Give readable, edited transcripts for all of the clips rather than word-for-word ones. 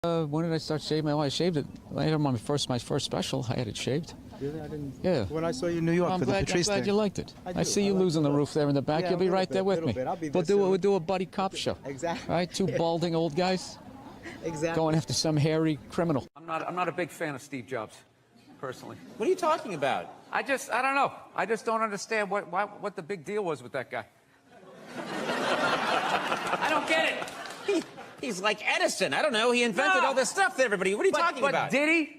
When did I start shaving? Well, I shaved it. I had my first special. I had it shaved. Really? I didn't. Yeah. When I saw you in New York I'm for the glad, Patrice I'm glad thing. you liked it. I see you like losing the it. roof there in the back. Yeah, You'll be a right there little with bit. me. I'll be there We'll soon. do a buddy cop show. Exactly. Right? Two balding old guys Exactly. going after some hairy criminal. I'm not a big fan of Steve Jobs, personally. What are you talking about? I don't know. I just don't understand what the big deal was with that guy. I don't get it. He's like Edison. I don't know. He invented all this stuff to everybody. What are you talking about? Did he?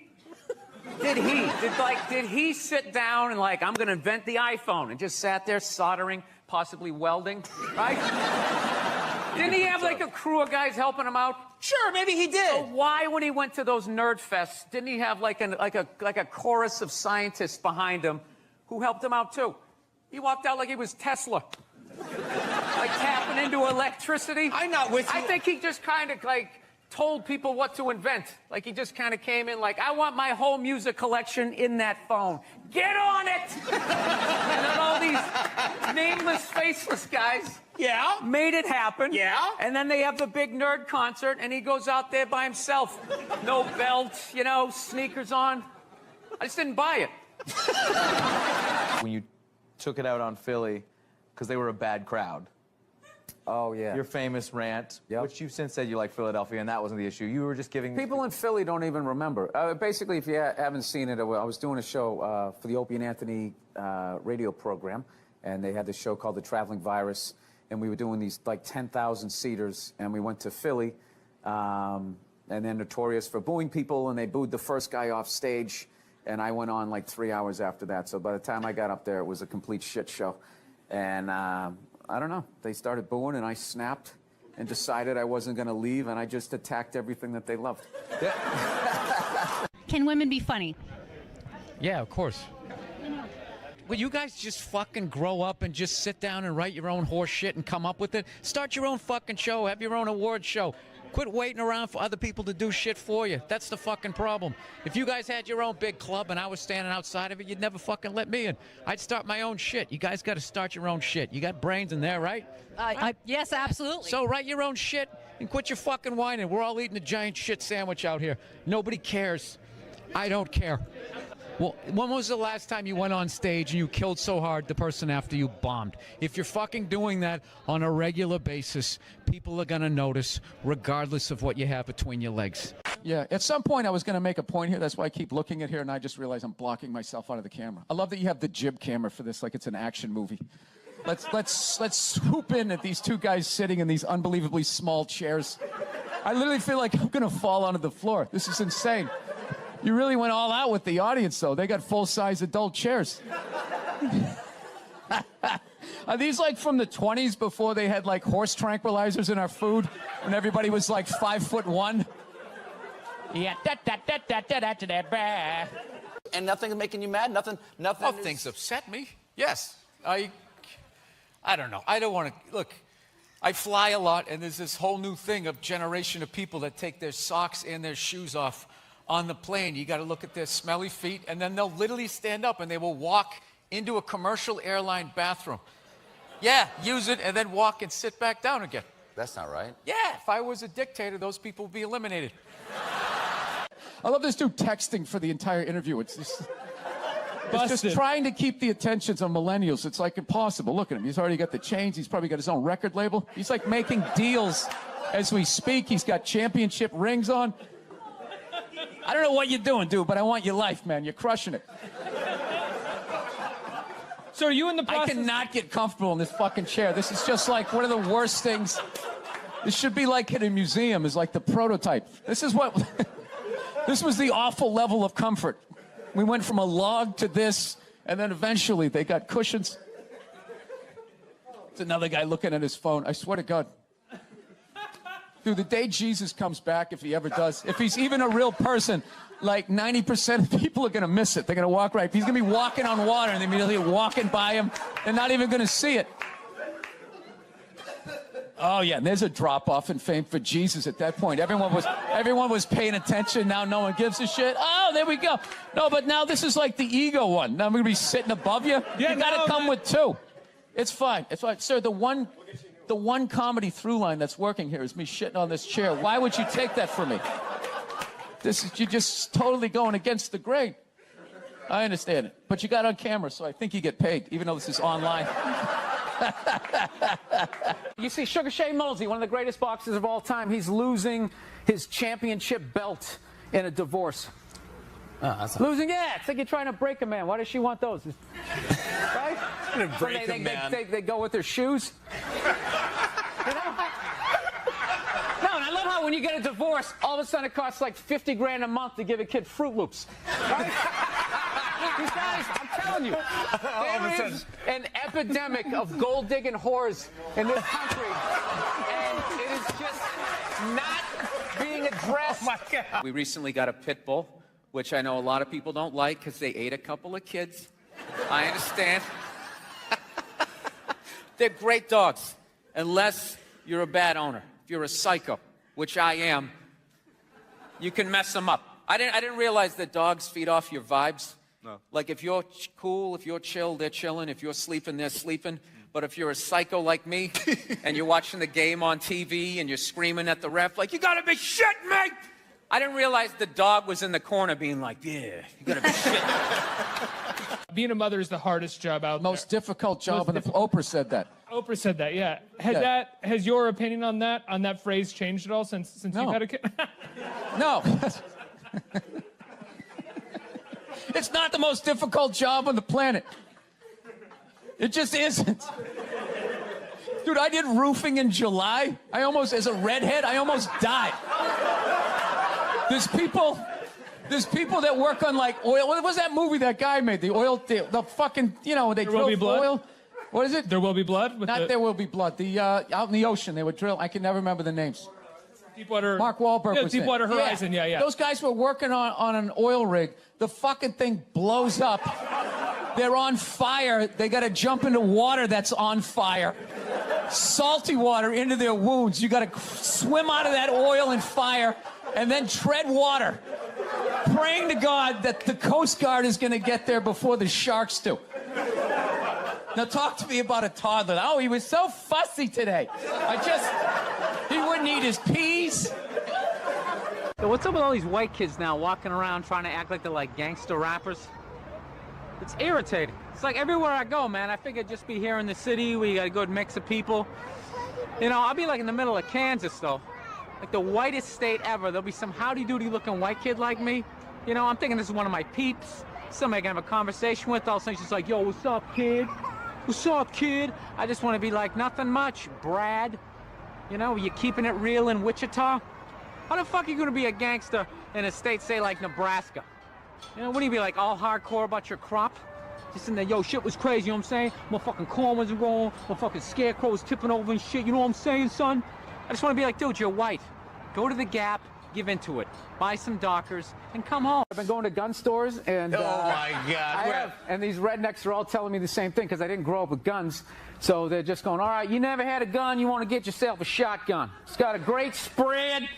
Did he sit down and like, I'm going to invent the iPhone, and just sat there soldering, possibly welding, right? Didn't he have like a crew of guys helping him out? Sure, maybe he did. So why, when he went to those nerd fests, didn't he have like a chorus of scientists behind him who helped him out too? He walked out like he was Tesla. Like tapping into electricity. I'm not with you. I think he just kind of like told people what to invent. Like he just kind of came in like, I want my whole music collection in that phone. Get on it! And then all these nameless, faceless guys made it happen. Yeah. And then they have the big nerd concert, and he goes out there by himself. No belt, you know, sneakers on. I just didn't buy it. When you took it out on Philly, because they were a bad crowd. Oh, yeah. Your famous rant, Yep. which you've since said you like Philadelphia, and that wasn't the issue. You were just giving... People in Philly don't even remember. Basically, if you haven't seen it, I was doing a show for the Opie and Anthony radio program, and they had this show called The Traveling Virus, and we were doing these like 10,000 seaters, and we went to Philly, and they're notorious for booing people, and they booed the first guy off stage, and I went on like 3 hours after that. So by the time I got up there, it was a complete shit show. And I don't know, they started booing, and I snapped and decided I wasn't going to leave, and I just attacked everything that they loved. Can women be funny? Yeah, of course. Will you guys just fucking grow up and just sit down and write your own horse shit and come up with it? Start your own fucking show, have your own award show. Quit waiting around for other people to do shit for you. That's the fucking problem. If you guys had your own big club and I was standing outside of it, you'd never fucking let me in. I'd start my own shit. You guys got to start your own shit. You got brains in there, right? Yes, absolutely. So write your own shit and quit your fucking whining. We're all eating a giant shit sandwich out here. Nobody cares. I don't care. Well, when was the last time you went on stage and you killed so hard the person after you bombed? If you're fucking doing that on a regular basis, people are going to notice regardless of what you have between your legs. Yeah, at some point I was going to make a point here. That's why I keep looking at here, and I just realized I'm blocking myself out of the camera. I love that you have the jib camera for this like it's an action movie. Let's swoop in at these two guys sitting in these unbelievably small chairs. I literally feel like I'm going to fall onto the floor. This is insane. You really went all out with the audience, though. They got full-size adult chairs. Are these like from the 20s before they had like horse tranquilizers in our food and everybody was like 5'1"? Yeah, And nothing making you mad? Nothing. Oh, things upset me. Yes. I don't know. I don't want to... Look, I fly a lot, and there's this whole new thing of generation of people that take their socks and their shoes off on the plane. You got to look at their smelly feet, and then they'll literally stand up, and they will walk into a commercial airline bathroom. Yeah, use it, and then walk and sit back down again. That's not right. Yeah, if I was a dictator, those people would be eliminated. I love this dude texting for the entire interview. It's just trying to keep the attentions of millennials. It's like impossible. Look at him. He's already got the chains. He's probably got his own record label. He's like making deals as we speak. He's got championship rings on. I don't know what you're doing, dude, but I want your life, man. You're crushing it. So are you in the process? I cannot get comfortable in this fucking chair. This is just like one of the worst things. This should be like in a museum, is like the prototype. This is what... This was the awful level of comfort. We went from a log to this, and then eventually they got cushions. It's another guy looking at his phone. I swear to God. Dude, the day Jesus comes back, if he ever does, if he's even a real person, like 90% of people are going to miss it. They're going to walk right. He's going to be walking on water, and they're immediately walking by him. They're not even going to see it. Oh, yeah, and there's a drop-off in fame for Jesus at that point. Everyone was paying attention. Now no one gives a shit. Oh, there we go. No, but now this is like the ego one. Now I'm going to be sitting above you. Yeah, you got to no, come man. with two. It's fine. It's fine. Sir, the one comedy through line that's working here is me shitting on this chair. Why would you take that from me? You're just totally going against the grain. I understand it. But you got on camera, so I think you get paid, even though this is online. You see, Sugar Shane Mosley, one of the greatest boxers of all time, he's losing his championship belt in a divorce. Losing, yeah. It's like you're trying to break a man. Why does she want those? Right? Gonna break a man. They go with their shoes. You know? No, and I love how when you get a divorce, all of a sudden it costs like 50 grand a month to give a kid Fruit Loops. Right? These guys, I'm telling you, there is an epidemic of gold-digging whores in this country, and it is just not being addressed. Oh my God. We recently got a pit bull, which I know a lot of people don't like because they ate a couple of kids. I understand. They're great dogs, unless you're a bad owner. If you're a psycho, which I am, you can mess them up. I didn't realize that dogs feed off your vibes. No. Like if you're cool, if you're chill, they're chilling. If you're sleeping, they're sleeping. But if you're a psycho like me and you're watching the game on TV and you're screaming at the ref like, you gotta be shitting me! I didn't realize the dog was in the corner being like, yeah, you gotta be shitting. Being a mother is the hardest job out there. Most difficult job, and Oprah said that. Oprah said that, yeah. Has your opinion on that phrase changed at all since you've had a kid? No. It's not the most difficult job on the planet. It just isn't. Dude, I did roofing in July. As a redhead, I almost died. There's people that work on like oil. What was that movie that guy made? The oil, the fucking, they drill oil. What is it? There Will Be Blood? There Will Be Blood. Out in the ocean, they would drill. I can never remember the names. Deepwater. Mark Wahlberg was Deepwater Horizon, yeah. Those guys were working on an oil rig. The fucking thing blows up. They're on fire. They got to jump into water that's on fire. Salty water into their wounds. You got to swim out of that oil and fire and then tread water, praying to God that the Coast Guard is going to get there before the sharks do. Now talk to me about a toddler. Oh, he was so fussy today. He wouldn't eat his peas. So what's up with all these white kids now walking around trying to act like they're like gangster rappers? It's irritating. It's like everywhere I go, man. I figured just be here in the city where you got a good mix of people. I'll be like in the middle of Kansas, though. Like the whitest state ever. There'll be some howdy-doody looking white kid like me. I'm thinking this is one of my peeps. Somebody I can have a conversation with. All of a sudden she's like, yo, what's up, kid? What's up, kid? I just want to be like, nothing much, Brad. You keeping it real in Wichita? How the fuck are you going to be a gangster in a state, say, like Nebraska? Wouldn't you be like all hardcore about your crop? Just in there, yo, shit was crazy, you know what I'm saying? Motherfucking corn wasn't growing, motherfucking scarecrow was tipping over and shit, you know what I'm saying, son? I just want to be like, dude, you're white. Go to the Gap, give into it. Buy some Dockers, and come home. I've been going to gun stores, and Oh my God. I have, and these rednecks are all telling me the same thing, because I didn't grow up with guns. So they're just going, all right, you never had a gun, you want to get yourself a shotgun. It's got a great spread.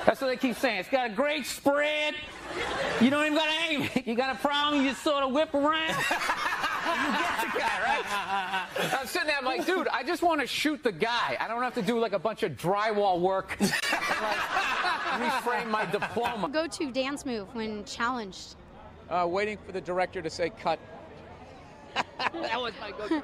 That's what they keep saying. It's got a great spread. You don't even got to aim. You got a problem, you just sort of whip around. You get the guy, right? I'm sitting there, I'm like, dude, I just want to shoot the guy. I don't have to do like a bunch of drywall work and like reframe my diploma. Go-to dance move when challenged? Waiting for the director to say cut. That was my go-to dance move.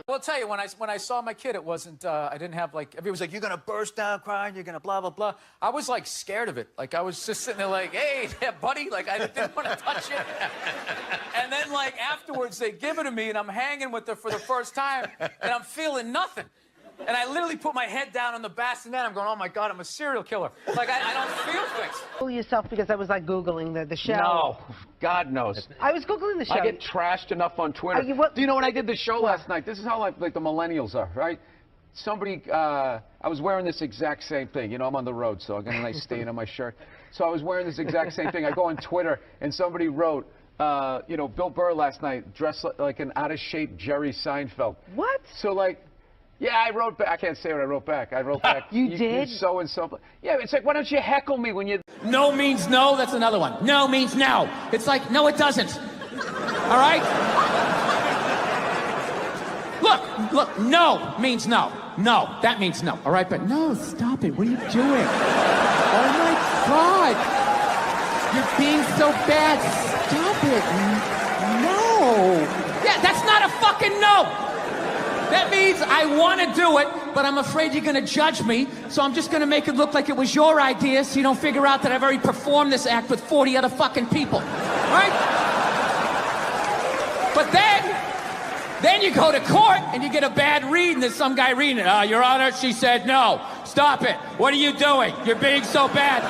Well, I'll tell you, when I saw my kid, it wasn't, I didn't have like, everybody was like, you're going to burst down crying, you're going to blah, blah, blah. I was like scared of it. Like I was just sitting there like, hey, yeah, buddy, like I didn't want to touch it. And then like afterwards they give it to me and I'm hanging with her for the first time and I'm feeling nothing. And I literally put my head down on the bassinet. I'm going, oh my God, I'm a serial killer. Like I don't feel things. Fool yourself because I was like Googling the show. No, God knows. I was Googling the show. I get trashed enough on Twitter. Do you know when I did the show last night? This is how like the millennials are, right? Somebody, I was wearing this exact same thing. I'm on the road, so I got a nice stain on my shirt. So I was wearing this exact same thing. I go on Twitter, and somebody wrote, Bill Burr last night dressed like an out-of-shape Jerry Seinfeld. What? So like, yeah, I wrote back. I can't say what I wrote back. I wrote back. You did? So and so. Yeah, it's like, why don't you heckle me when you... No means no, that's another one. No means no. It's like, no, it doesn't. All right? Look, no means no. No, that means no. All right, but no, stop it. What are you doing? Oh, my God. You're being so bad. Stop it. No. Yeah, that's not a fucking no. That means I want to do it, but I'm afraid you're going to judge me, so I'm just going to make it look like it was your idea so you don't figure out that I've already performed this act with 40 other fucking people. Right? But then you go to court and you get a bad read and there's some guy reading it. Your Honor, she said no. Stop it. What are you doing? You're being so bad.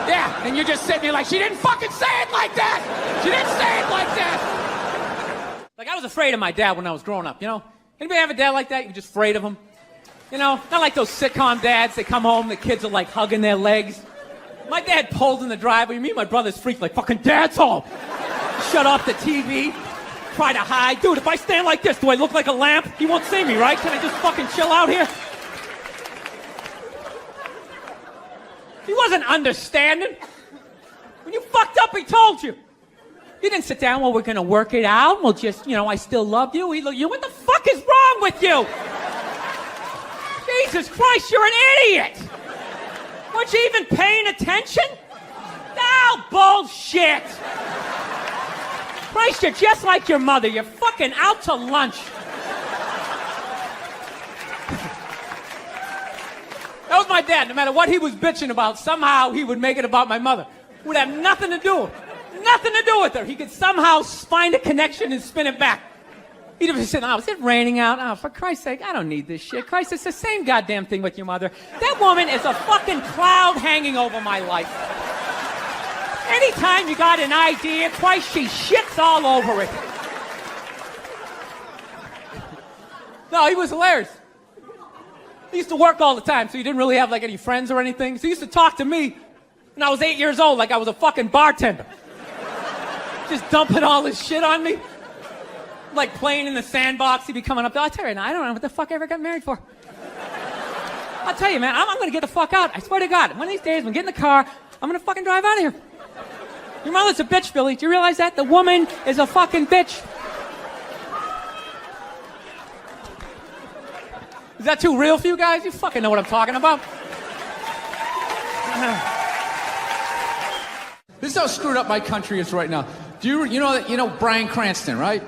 Yeah, and you're just sitting there like, she didn't fucking say it like that. She didn't say it like that. Like, I was afraid of my dad when I was growing up, you know? Anybody have a dad like that? You're just afraid of him? You know, not like those sitcom dads. They come home, the kids are like hugging their legs. My dad pulled in the driveway. Me and my brother's freaked like, fucking dad's home. Shut off the TV. Try to hide. Dude, if I stand like this, do I look like a lamp? He won't see me, right? Can I just fucking chill out here? He wasn't understanding. When you fucked up, he told you. He didn't sit down, well, we're going to work it out. We'll just, you know, I still love you. He looked, what the fuck is wrong with you? Jesus Christ, you're an idiot. Weren't you even paying attention? No, bullshit. Christ, you're just like your mother. You're fucking out to lunch. That was my dad. No matter what he was bitching about, somehow he would make it about my mother. It would have nothing to do with it. Nothing to do with her. He could somehow find a connection and spin it back. He'd have said, oh, is it raining out? Oh, for Christ's sake, I don't need this shit. Christ, it's the same goddamn thing with your mother. That woman is a fucking cloud hanging over my life. Anytime you got an idea, Christ, she shits all over it. No, he was hilarious. He used to work all the time, so he didn't really have like any friends or anything. So he used to talk to me when I was 8 years old like I was a fucking bartender. Just dumping all his shit on me. Like playing in the sandbox, he'd be coming up there. I'll tell you now, I don't know what the fuck I ever got married for. I'll tell you, man, I'm gonna get the fuck out. I swear to God, one of these days, when I get in the car, I'm gonna fucking drive out of here. Your mother's a bitch, Billy. Do you realize that? The woman is a fucking bitch. Is that too real for you guys? You fucking know what I'm talking about. This is how screwed up my country is right now. Do you know Bryan Cranston, right?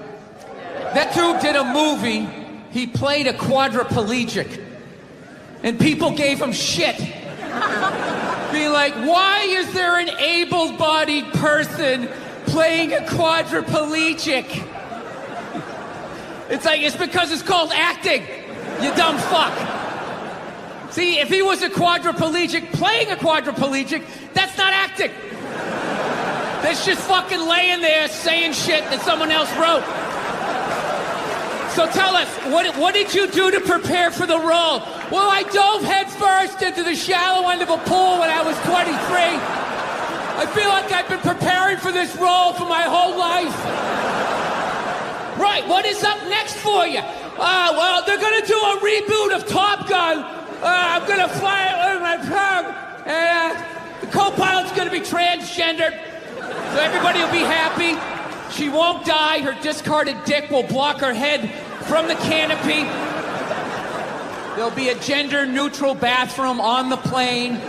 That dude did a movie. He played a quadriplegic. And people gave him shit. Being like, why is there an able-bodied person playing a quadriplegic? It's because it's called acting, you dumb fuck. See, if he was a quadriplegic playing a quadriplegic, that's not acting. That's just fucking laying there saying shit that someone else wrote. So tell us, what did you do to prepare for the role? Well, I dove headfirst into the shallow end of a pool when I was 23. I feel like I've been preparing for this role for my whole life. Right, what is up next for you? Well, they're going to do a reboot of Top Gun. I'm going to fly it with my tongue. And the co-pilot's going to be transgendered. So everybody will be happy. She won't die. Her discarded dick will block her head from the canopy. There'll be a gender-neutral bathroom on the plane.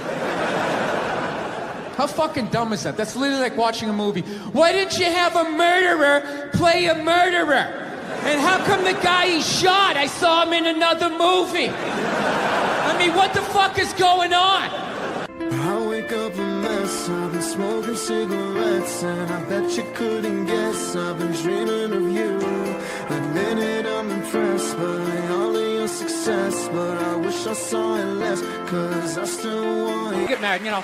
How fucking dumb is that? That's literally like watching a movie. Why didn't you have a murderer play a murderer? And how come the guy he shot, I saw him in another movie? I mean, what the fuck is going on? I wake up a mess, I've been smoking cigarettes, and I bet you couldn't guess I've been dreaming of you. Admit it, I'm impressed by all of your success, but I wish I saw it less, cause I still want you. Get married, you know.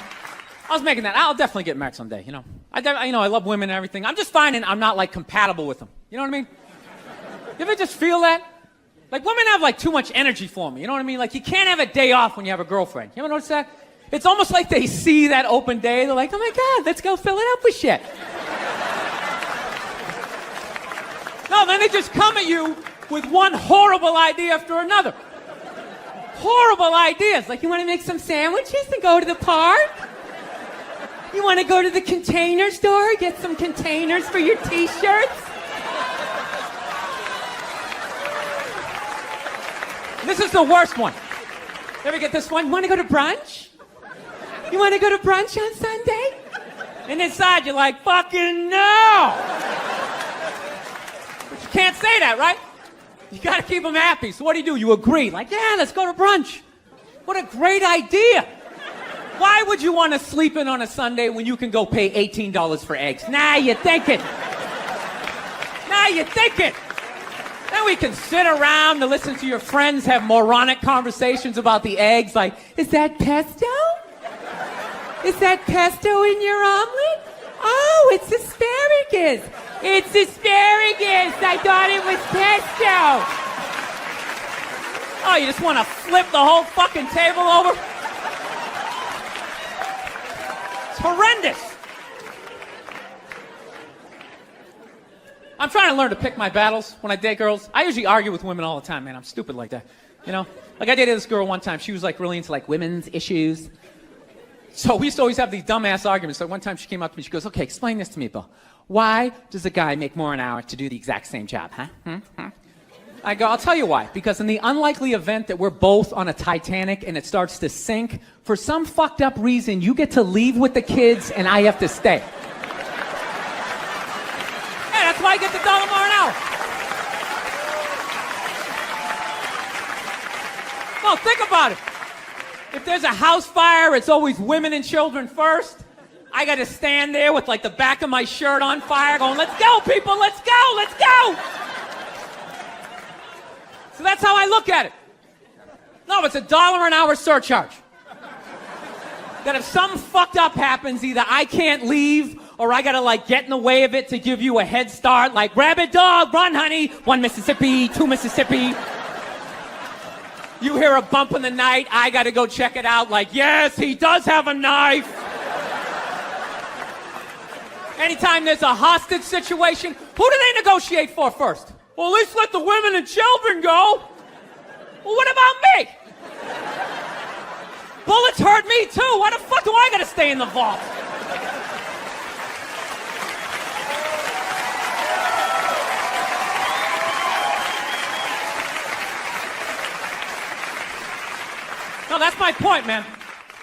I was making that. I'll definitely get married someday, you know. I love women and everything. I'm just finding I'm not like compatible with them. You know what I mean? You ever just feel that? Like women have like too much energy for me. You know what I mean? Like you can't have a day off when you have a girlfriend. You ever notice that? It's almost like they see that open day. They're like, oh my God, let's go fill it up with shit. No, then they just come at you with one horrible idea after another. Horrible ideas. Like, you want to make some sandwiches and go to the park? You want to go to the container store, get some containers for your t-shirts? This is the worst one. Ever get this one? You want to go to brunch? You want to go to brunch on Sunday? And inside you're like, fucking no! But you can't say that, right? You gotta keep them happy. So what do? You agree. Like, yeah, let's go to brunch. What a great idea. Why would you want to sleep in on a Sunday when you can go pay $18 for eggs? Now you think it. Now you think it. Then we can sit around and listen to your friends have moronic conversations about the eggs, like, is that pesto? Is that pesto in your omelet? Oh, it's asparagus. It's asparagus. I thought it was pesto. Oh, you just want to flip the whole fucking table over? It's horrendous. I'm trying to learn to pick my battles when I date girls. I usually argue with women all the time, man. I'm stupid like that. You know? Like, I dated this girl one time. She was, like, really into, like, women's issues. So we used to always have these dumbass arguments. So one time she came up to me. She goes, okay, explain this to me, Bill. Why does a guy make more an hour to do the exact same job, huh? I go, I'll tell you why. Because in the unlikely event that we're both on a Titanic and it starts to sink, for some fucked up reason, you get to leave with the kids and I have to stay. Yeah, that's why I get the $1 more an hour. Well, think about it. If there's a house fire, it's always women and children first. I got to stand there with, like, the back of my shirt on fire going, let's go, people, let's go, let's go. So that's how I look at it. No, it's $1 an hour surcharge. That if something fucked up happens, either I can't leave or I gotta, like, get in the way of it to give you a head start, like, rabid dog, run, honey, 1 Mississippi, 2 Mississippi. You hear a bump in the night, I gotta go check it out, like, yes, he does have a knife. Anytime there's a hostage situation, who do they negotiate for first? Well, at least let the women and children go. Well, what about me? Bullets hurt me too. Why the fuck do I gotta stay in the vault? No, that's my point, man.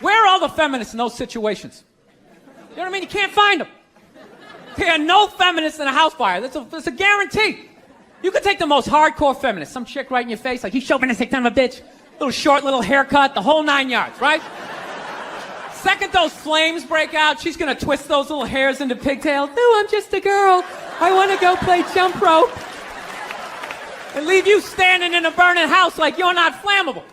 Where are all the feminists in those situations? You know what I mean? You can't find them. There are no feminists in a house fire. That's a guarantee. You could take the most hardcore feminist, some chick right in your face, like, you chauvinistic son of a bitch, little short, little haircut, the whole 9 yards, right? Second those flames break out, she's gonna twist those little hairs into pigtails. No, I'm just a girl. I wanna go play jump rope. And leave you standing in a burning house like you're not flammable.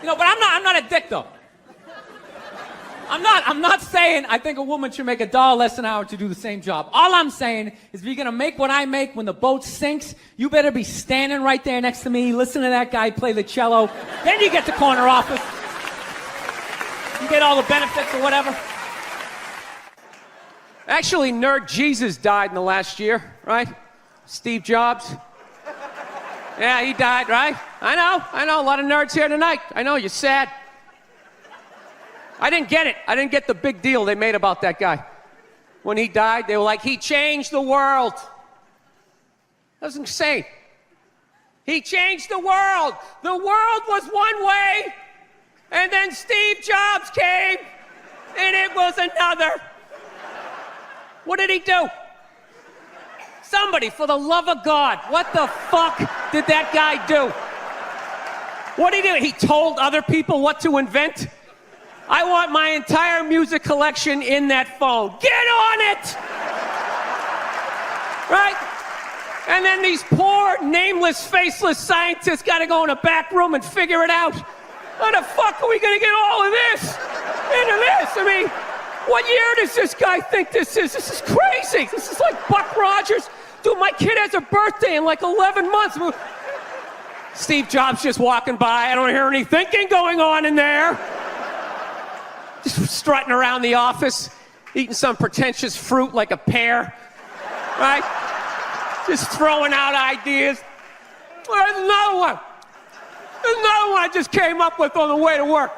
You know, but I'm not a dick, though. I'm not saying I think a woman should make $1 less an hour to do the same job. All I'm saying is if you're gonna make what I make when the boat sinks, you better be standing right there next to me, listen to that guy play the cello. Then you get the corner office. You get all the benefits or whatever. Actually, Nerd Jesus died in the last year, right? Steve Jobs. Yeah, he died, right? I know, a lot of nerds here tonight. I know, you're sad. I didn't get it. I didn't get the big deal they made about that guy. When he died, they were like, he changed the world. That was insane. He changed the world. The world was one way, and then Steve Jobs came, and it was another. What did he do? Somebody, for the love of God, what the fuck did that guy do? What did he do? He told other people what to invent? I want my entire music collection in that phone. Get on it! Right? And then these poor, nameless, faceless scientists gotta go in a back room and figure it out. How the fuck are we gonna get all of this into this? I mean, what year does this guy think this is? This is crazy. This is like Buck Rogers. Dude, my kid has a birthday in like 11 months. Steve Jobs just walking by. I don't hear any thinking going on in there. Just strutting around the office, eating some pretentious fruit like a pear, right? Just throwing out ideas. Well, there's another one. There's another one I just came up with on the way to work.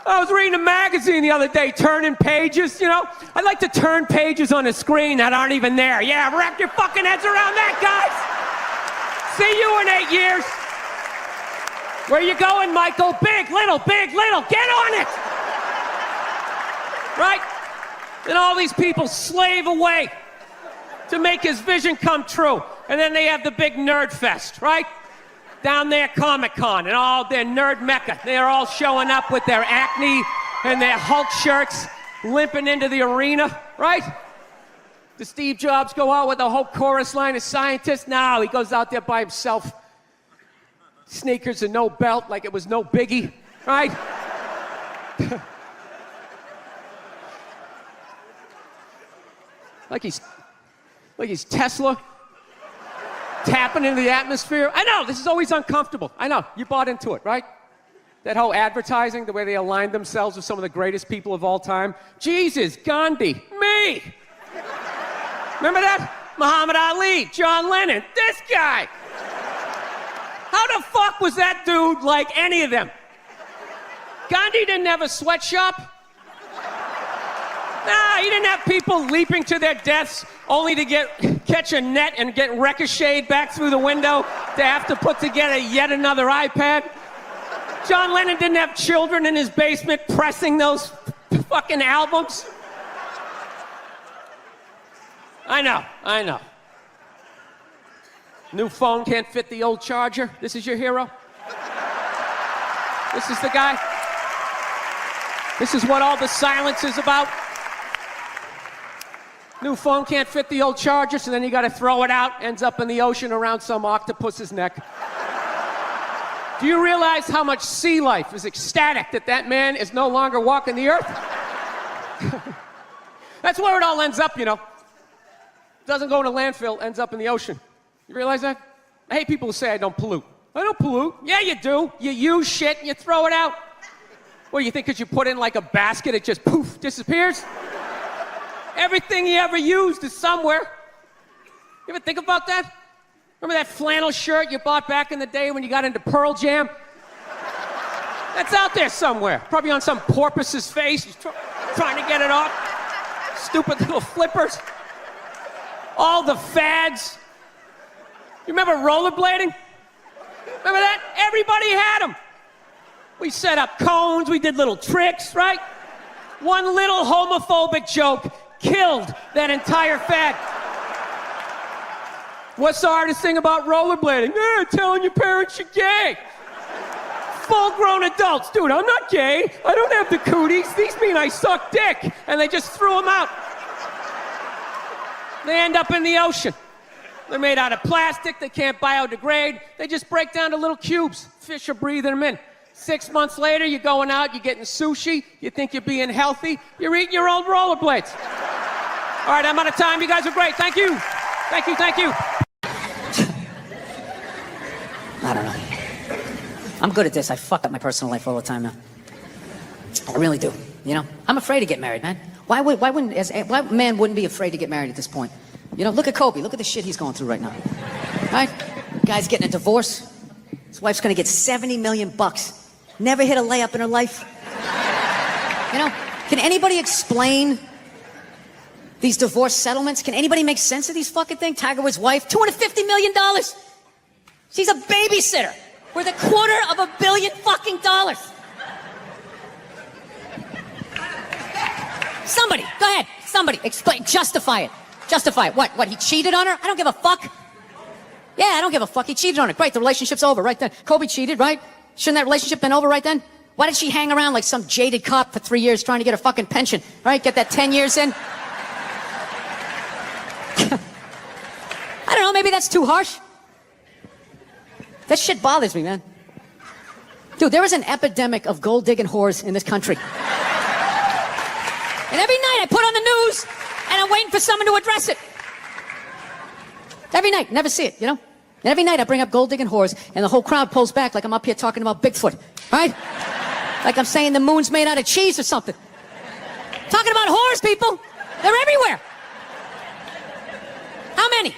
I was reading a magazine the other day, turning pages, you know? I like to turn pages on a screen that aren't even there. Yeah, wrap your fucking heads around that, guys. See you in 8 years. Where you going, Michael? Big, little, get on it! Right? And all these people slave away to make his vision come true. And then they have the big nerd fest, right? Down there, Comic-Con, and all their nerd mecca. They're all showing up with their acne and their Hulk shirts, limping into the arena, right? Does Steve Jobs go out with a whole chorus line of scientists? No, he goes out there by himself. Sneakers and no belt, like it was no biggie, right? like he's Tesla, tapping into the atmosphere. I know, this is always uncomfortable. I know, you bought into it, right? That whole advertising, the way they aligned themselves with some of the greatest people of all time. Jesus, Gandhi, me. Remember that? Muhammad Ali, John Lennon, this guy. How the fuck was that dude like any of them? Gandhi didn't have a sweatshop. Nah, he didn't have people leaping to their deaths only to catch a net and get ricocheted back through the window to have to put together yet another iPad. John Lennon didn't have children in his basement pressing those fucking albums. I know. New phone can't fit the old charger. This is your hero? This is the guy? This is what all the silence is about? New phone can't fit the old charger, so then you gotta throw it out, ends up in the ocean around some octopus's neck. Do you realize how much sea life is ecstatic that that man is no longer walking the earth? That's where it all ends up, you know. Doesn't go in a landfill, ends up in the ocean. You realize that? I hate people who say I don't pollute. I don't pollute. Yeah, you do. You use shit and you throw it out. Well, you think because you put it in like a basket, it just poof, disappears? Everything you ever used is somewhere. You ever think about that? Remember that flannel shirt you bought back in the day when you got into Pearl Jam? That's out there somewhere. Probably on some porpoise's face. He's trying to get it off. Stupid little flippers. All the fads. You remember rollerblading? Remember that? Everybody had them. We set up cones, we did little tricks, right? One little homophobic joke killed that entire fad. What's the hardest thing about rollerblading? Telling your parents you're gay. Full-grown adults. Dude, I'm not gay. I don't have the cooties. These mean I suck dick. And they just threw them out. They end up in the ocean. They're made out of plastic. They can't biodegrade. They just break down to little cubes. Fish are breathing them in. 6 months later, you're going out, you're getting sushi. You think you're being healthy. You're eating your old rollerblades. All right, I'm out of time. You guys are great. Thank you. Thank you, thank you. I don't know. I'm good at this. I fuck up my personal life all the time now. I really do. You know, I'm afraid to get married, man. Why man wouldn't be afraid to get married at this point? You know, look at Kobe. Look at the shit he's going through right now. Right? Guy's getting a divorce. His wife's gonna get $70 million. Never hit a layup in her life. You know, can anybody explain these divorce settlements? Can anybody make sense of these fucking things? Tiger Woods' wife, $250 million. She's a babysitter worth $250 million fucking dollars. Somebody, go ahead. Somebody, explain, justify it. Justify it. What, he cheated on her? I don't give a fuck. Yeah, I don't give a fuck. He cheated on her. Great, the relationship's over right then. Kobe cheated, right? Shouldn't that relationship been over right then? Why did she hang around like some jaded cop for 3 years trying to get her fucking pension? Right, get that 10 years in? I don't know, maybe that's too harsh. That shit bothers me, man. Dude, there is an epidemic of gold-digging whores in this country. And every night I put on the news, and I'm waiting for someone to address it. Every night, never see it, you know? And every night I bring up gold-digging whores, and the whole crowd pulls back like I'm up here talking about Bigfoot, right? Like I'm saying the moon's made out of cheese or something. Talking about whores, people. They're everywhere. How many?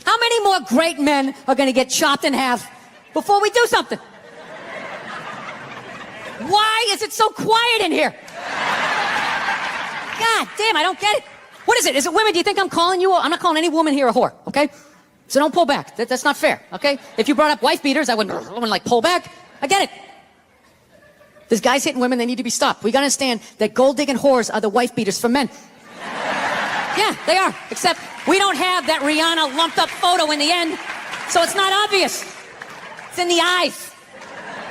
How many more great men are going to get chopped in half before we do something? Why is it so quiet in here? God damn, I don't get it. What is it? Is it women? Do you think I'm calling you? I'm not calling any woman here a whore, okay? So don't pull back. That's not fair, okay? If you brought up wife beaters, I wouldn't like pull back. I get it. There's guys hitting women, they need to be stopped. We gotta understand that gold digging whores are the wife beaters for men. Yeah, they are. Except we don't have that Rihanna lumped up photo in the end, so it's not obvious. It's in the eyes.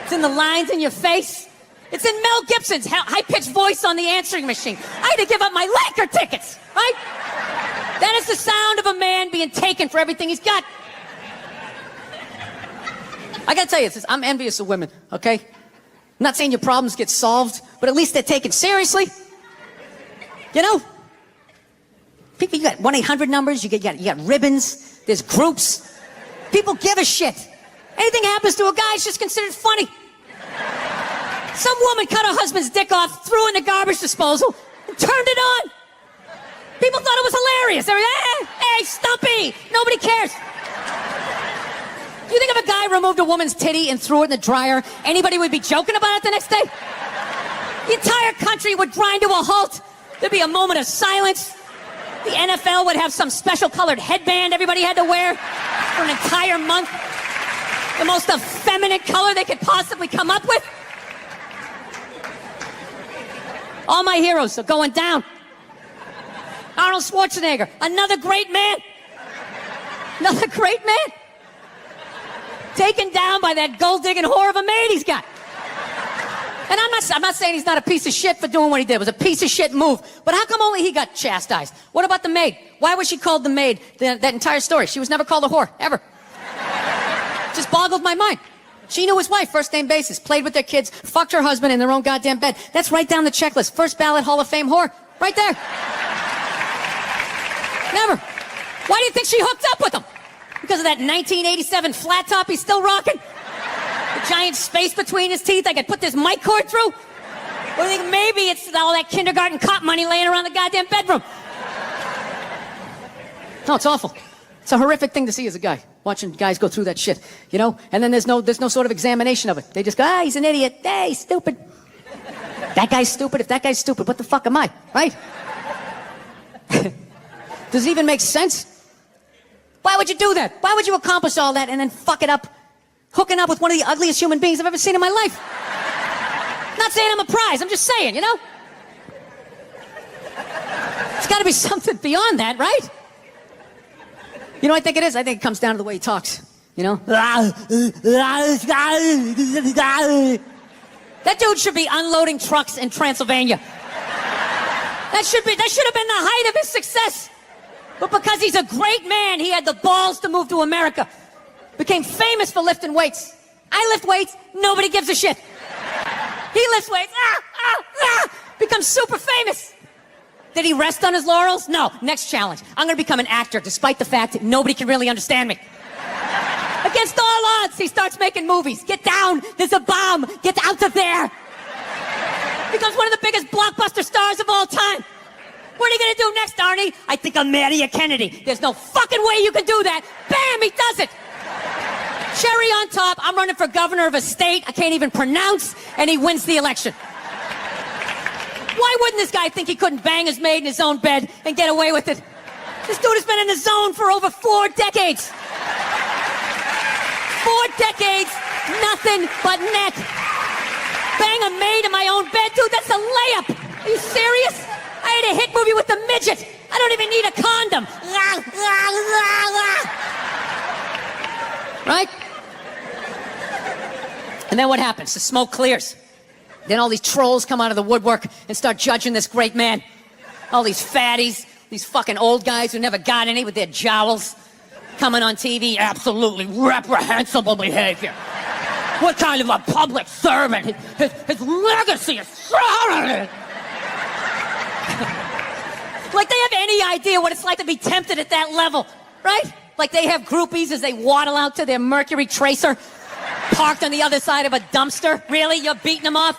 It's in the lines in your face. It's in Mel Gibson's high-pitched voice on the answering machine. I had to give up my Laker tickets, right? That is the sound of a man being taken for everything he's got. I gotta tell you, I'm envious of women, okay? I'm not saying your problems get solved, but at least they're taken seriously. You know? People, you got 1-800 numbers, you got ribbons, there's groups. People give a shit. Anything happens to a guy, it's just considered funny. Some woman cut her husband's dick off, threw it in the garbage disposal, and turned it on. People thought it was hilarious. They were, hey, Stumpy, nobody cares. Do you think if a guy removed a woman's titty and threw it in the dryer, anybody would be joking about it the next day? The entire country would grind to a halt. There'd be a moment of silence. The NFL would have some special colored headband everybody had to wear for an entire month. The most effeminate color they could possibly come up with. All my heroes are going down. Arnold Schwarzenegger, another great man. Another great man. Taken down by that gold-digging whore of a maid he's got. And I'm not saying he's not a piece of shit for doing what he did. It was a piece of shit move. But how come only he got chastised? What about the maid? Why was she called the maid that entire story? She was never called a whore, ever. Just boggled my mind. She knew his wife, first name basis, played with their kids, fucked her husband in their own goddamn bed. That's right down the checklist. First ballot Hall of Fame whore. Right there. Never. Why do you think she hooked up with him? Because of that 1987 flat top he's still rocking? The giant space between his teeth I could put this mic cord through? Or do you think maybe it's all that kindergarten cop money laying around the goddamn bedroom? No, it's awful. It's a horrific thing to see as a guy, watching guys go through that shit, you know? And then there's no sort of examination of it. They just go, he's an idiot. Hey, he's stupid. That guy's stupid. If that guy's stupid, what the fuck am I, right? Does it even make sense? Why would you do that? Why would you accomplish all that and then fuck it up, hooking up with one of the ugliest human beings I've ever seen in my life? Not saying I'm a prize, I'm just saying, you know? It's gotta be something beyond that, right? You know what I think it is? I think it comes down to the way he talks, you know? That dude should be unloading trucks in Transylvania. That should have been the height of his success. But because he's a great man, he had the balls to move to America. Became famous for lifting weights. I lift weights, nobody gives a shit. He lifts weights, becomes super famous. Did he rest on his laurels? No. Next challenge. I'm gonna become an actor despite the fact that nobody can really understand me. Against all odds, he starts making movies. Get down, there's a bomb, get out of there. Becomes one of the biggest blockbuster stars of all time. What are you gonna do next, Arnie? I think I'll marry a Kennedy. There's no fucking way you can do that. Bam, he does it. Cherry on top, I'm running for governor of a state I can't even pronounce, and he wins the election. Why wouldn't this guy think he couldn't bang his maid in his own bed and get away with it? This dude has been in the zone for over 4 decades. 4 decades, nothing but neck. Bang a maid in my own bed? Dude, that's a layup. Are you serious? I had a hit movie with the midget. I don't even need a condom. Right? And then what happens? The smoke clears. Then all these trolls come out of the woodwork and start judging this great man. All these fatties, these fucking old guys who never got any with their jowls, coming on TV, absolutely reprehensible behavior. What kind of a public servant? His legacy is sorry. Like they have any idea what it's like to be tempted at that level, right? Like they have groupies as they waddle out to their Mercury Tracer, parked on the other side of a dumpster. Really? You're beating them off?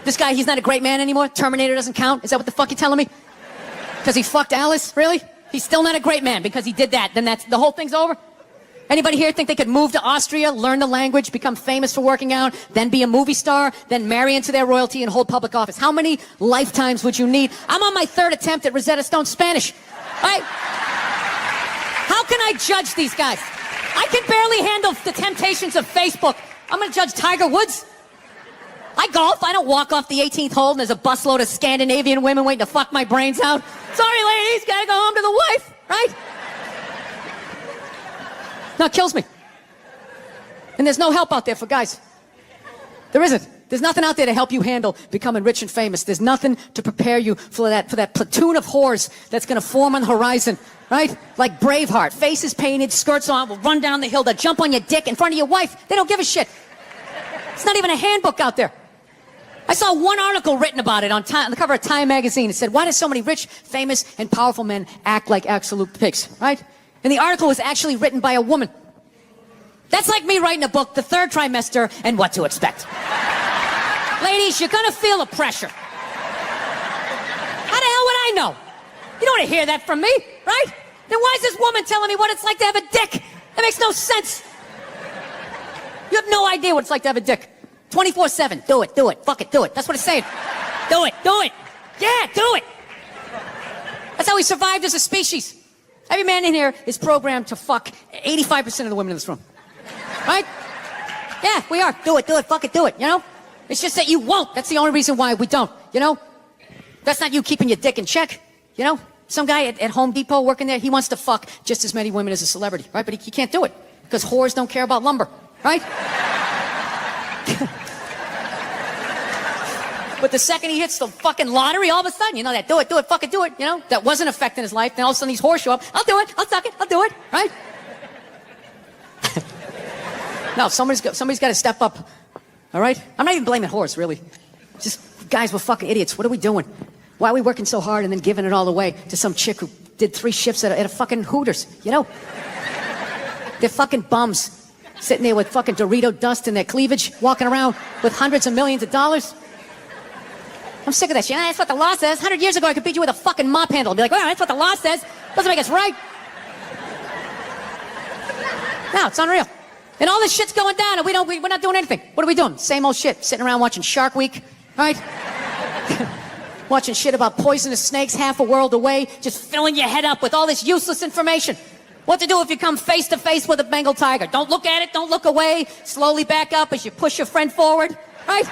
This guy, he's not a great man anymore? Terminator doesn't count? Is that what the fuck you're telling me? Because he fucked Alice? Really? He's still not a great man because he did that. Then the whole thing's over? Anybody here think they could move to Austria, learn the language, become famous for working out, then be a movie star, then marry into their royalty and hold public office? How many lifetimes would you need? I'm on my 3rd attempt at Rosetta Stone Spanish. Right? can I judge these guys? I can barely handle the temptations of Facebook. I'm gonna judge Tiger Woods? I golf. I don't walk off the 18th hole and there's a busload of Scandinavian women waiting to fuck my brains out. Sorry, ladies, gotta go home to the wife, right? No, it kills me. And there's no help out there for guys. There isn't. There's nothing out there to help you handle becoming rich and famous. There's nothing to prepare you for that platoon of whores that's gonna form on the horizon, right? Like Braveheart, faces painted, skirts on, will run down the hill, they'll jump on your dick in front of your wife. They don't give a shit. It's not even a handbook out there. I saw one article written about it on the cover of Time magazine. It said, why do so many rich, famous, and powerful men act like absolute pigs, right? And the article was actually written by a woman. That's like me writing a book, The Third Trimester, and What to Expect. Ladies, you're gonna feel a pressure. How the hell would I know? You don't want to hear that from me, right? Then why is this woman telling me what it's like to have a dick? That makes no sense. You have no idea what it's like to have a dick. 24/7. Do it, fuck it, do it. That's what it's saying. Do it. Yeah, do it. That's how we survived as a species. Every man in here is programmed to fuck 85% of the women in this room. Right? Yeah, we are. Do it, fuck it, do it, you know? It's just that you won't. That's the only reason why we don't, you know? That's not you keeping your dick in check, you know? Some guy at Home Depot working there, he wants to fuck just as many women as a celebrity, right? But he can't do it because whores don't care about lumber, right? But the second he hits the fucking lottery, all of a sudden, you know, that do it, fuck it, do it, you know? That wasn't affecting his life. Then all of a sudden these whores show up. I'll do it, I'll suck it, I'll do it, right? No, somebody's got to step up, all right? I'm not even blaming whores, really. Just guys, we're fucking idiots. What are we doing? Why are we working so hard and then giving it all away to some chick who did 3 shifts at a fucking Hooters, you know? They're fucking bums. Sitting there with fucking Dorito dust in their cleavage, walking around with hundreds of millions of dollars. I'm sick of that shit. That's what the law says. 100 years ago, I could beat you with a fucking mop handle. I'd be like, well, that's what the law says. Doesn't make us right. No, it's unreal. And all this shit's going down, and we're not doing anything. What are we doing? Same old shit. Sitting around watching Shark Week, right? Watching shit about poisonous snakes half a world away, just filling your head up with all this useless information. What to do if you come face to face with a Bengal tiger? Don't look at it, don't look away. Slowly back up as you push your friend forward, right?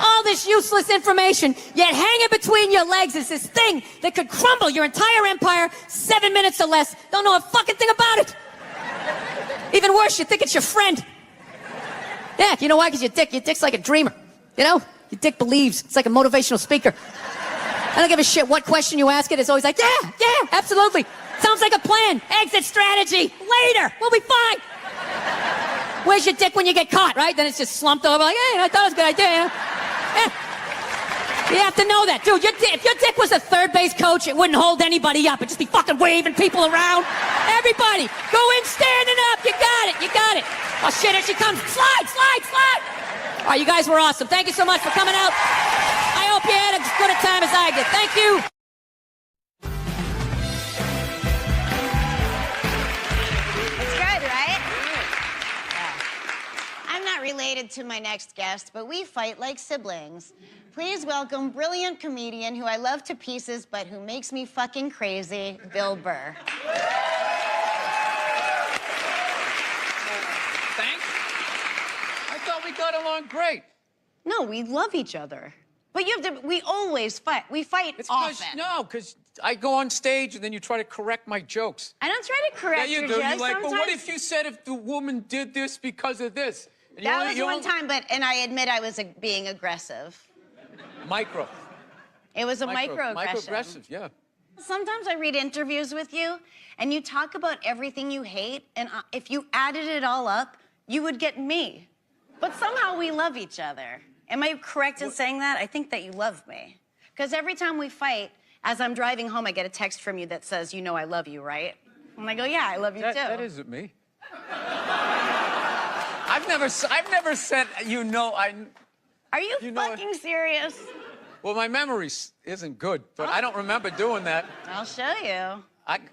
All this useless information, yet hanging between your legs is this thing that could crumble your entire empire 7 minutes or less. Don't know a fucking thing about it. Even worse, you think it's your friend. Yeah, you know why? Because your dick's like a dreamer, you know? Your dick believes. It's like a motivational speaker. I don't give a shit what question you ask it. It's always like, yeah, absolutely. Sounds like a plan. Exit strategy. Later. We'll be fine. Where's your dick when you get caught, right? Then it's just slumped over like, hey, I thought it was a good idea, you know? Yeah. You have to know that. Dude, if your dick was a third base coach, it wouldn't hold anybody up. It'd just be fucking waving people around. Everybody, go in standing up. You got it. Oh, shit, here she comes. Slide. All right, you guys were awesome. Thank you so much for coming out. I hope you had as good a time as I did. Thank you. It's good, right? Yeah. I'm not related to my next guest, but we fight like siblings. Please welcome brilliant comedian who I love to pieces, but who makes me fucking crazy, Bill Burr. Thanks. I thought we got along great. No, we love each other. But we always fight. We fight often. Because I go on stage and then you try to correct my jokes. I don't try to correct your jokes. You're like, sometimes. but what if you said if the woman did this because of this? And that was one time, and I admit I was being aggressive. Micro. It was a microaggression. Microaggressive, yeah. Sometimes I read interviews with you, and you talk about everything you hate, and if you added it all up, you would get me. But somehow we love each other. Am I correct in saying that? I think that you love me. Because every time we fight, as I'm driving home, I get a text from you that says, you know I love you, right? And I go, yeah, I love you too. That isn't me. I've never said, you know, Are you fucking serious? Well, my memory isn't good, but I don't remember doing that. I'll show you.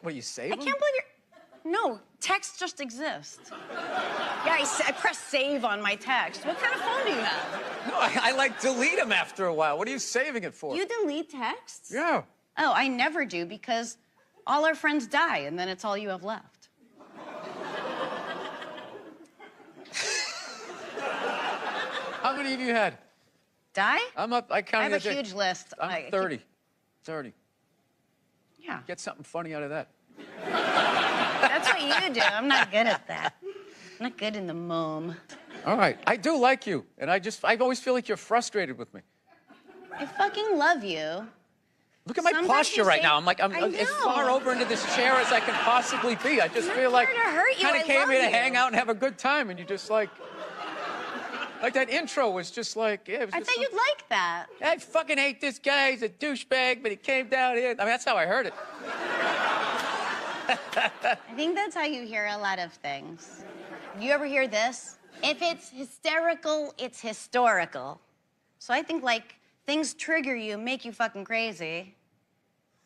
What, you save them? I can't believe you're... No, text just exists. Yeah, I press save on my text. What kind of phone do you have? No, I like delete them after a while. What are you saving it for? You delete texts? Yeah. Oh, I never do because all our friends die, and then it's all you have left. How many of you had? Die? I'm up. I counted. I have a huge list. I'm 30. 30. Yeah. Get something funny out of that. That's what you do. I'm not good at that. I'm not good in the mom. All right. I do like you, and I always feel like you're frustrated with me. I fucking love you. Look at my posture right now. I'm as far over into this chair as I can possibly be. I just feel like I kind of came here to hang out and have a good time, and you just like that intro was just like, yeah. It was I just thought you'd like that. I fucking hate this guy. He's a douchebag, but he came down here. I mean, that's how I heard it. I think that's how you hear a lot of things. You ever hear this? If it's hysterical, it's historical. So I think, like, things trigger you, make you fucking crazy.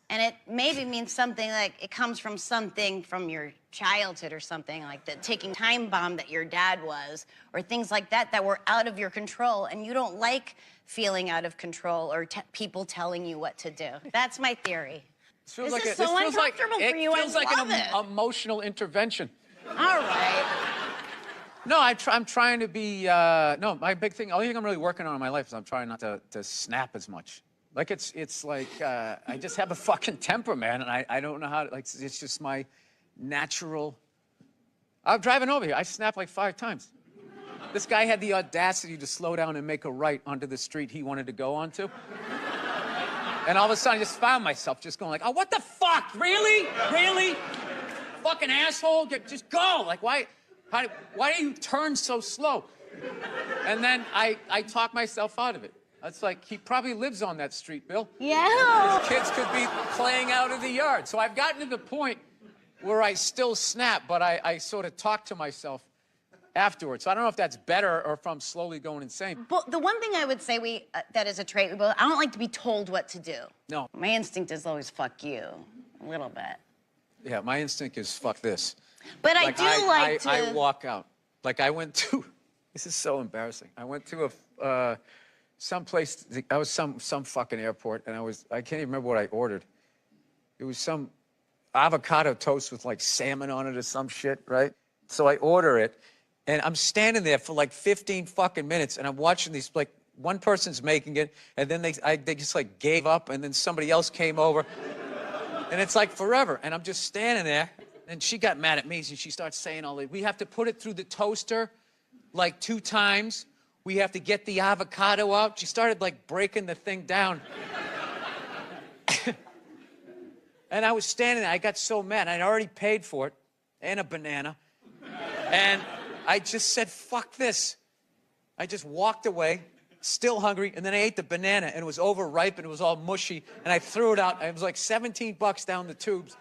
And it maybe means something like it comes from something from your childhood or something, like the ticking time bomb that your dad was, or things like that that were out of your control, and you don't like feeling out of control or people telling you what to do. That's my theory. This feels this like is so uncomfortable for you. It feels like love an emotional intervention. All right. No, I'm trying to be, no, my big thing, only thing I'm really working on in my life is I'm trying not to snap as much. Like, it's like, I just have a fucking temper, man, and I don't know how to, like, it's just my natural. I'm driving over here, I snapped like 5 times. This guy had the audacity to slow down and make a right onto the street he wanted to go onto. And all of a sudden, I just found myself just going like, oh, what the fuck? Really? Really? Fucking asshole, just go. Like, why do you turn so slow? And then I talk myself out of it. It's like, he probably lives on that street, Bill. Yeah. His kids could be playing out in the yard. So I've gotten to the point where I still snap, but I sort of talk to myself afterwards. So I don't know if that's better or if I'm slowly going insane. But the one thing I would say that is a trait we both, I don't like to be told what to do. No. My instinct is always fuck you, a little bit. Yeah, my instinct is fuck this. But Like, I I walk out. Like, I went to, this is so embarrassing. I went to someplace, I was some fucking airport, and I can't even remember what I ordered. It was some avocado toast with like salmon on it or some shit, right? So I order it, and I'm standing there for like 15 fucking minutes, and I'm watching these, like, one person's making it, and then they just like gave up, and then somebody else came over, and it's like forever, and I'm just standing there, and she got mad at me, so she starts saying all that. We have to put it through the toaster like 2 times. We have to get the avocado out. She started like breaking the thing down. And I was standing there, I got so mad. I'd already paid for it, and a banana. And I just said, fuck this. I just walked away, still hungry, and then I ate the banana, and it was overripe, and it was all mushy, and I threw it out. It was like $17 down the tubes.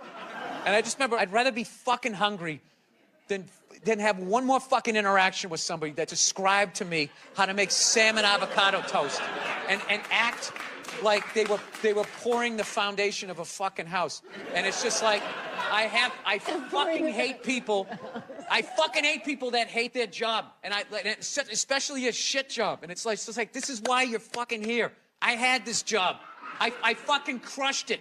And I just remember, I'd rather be fucking hungry than have one more fucking interaction with somebody that described to me how to make salmon avocado toast and act like they were pouring the foundation of a fucking house. And it's just like, I fucking hate people. I fucking hate people that hate their job, and especially a shit job. And it's like, this is why you're fucking here. I had this job. I fucking crushed it.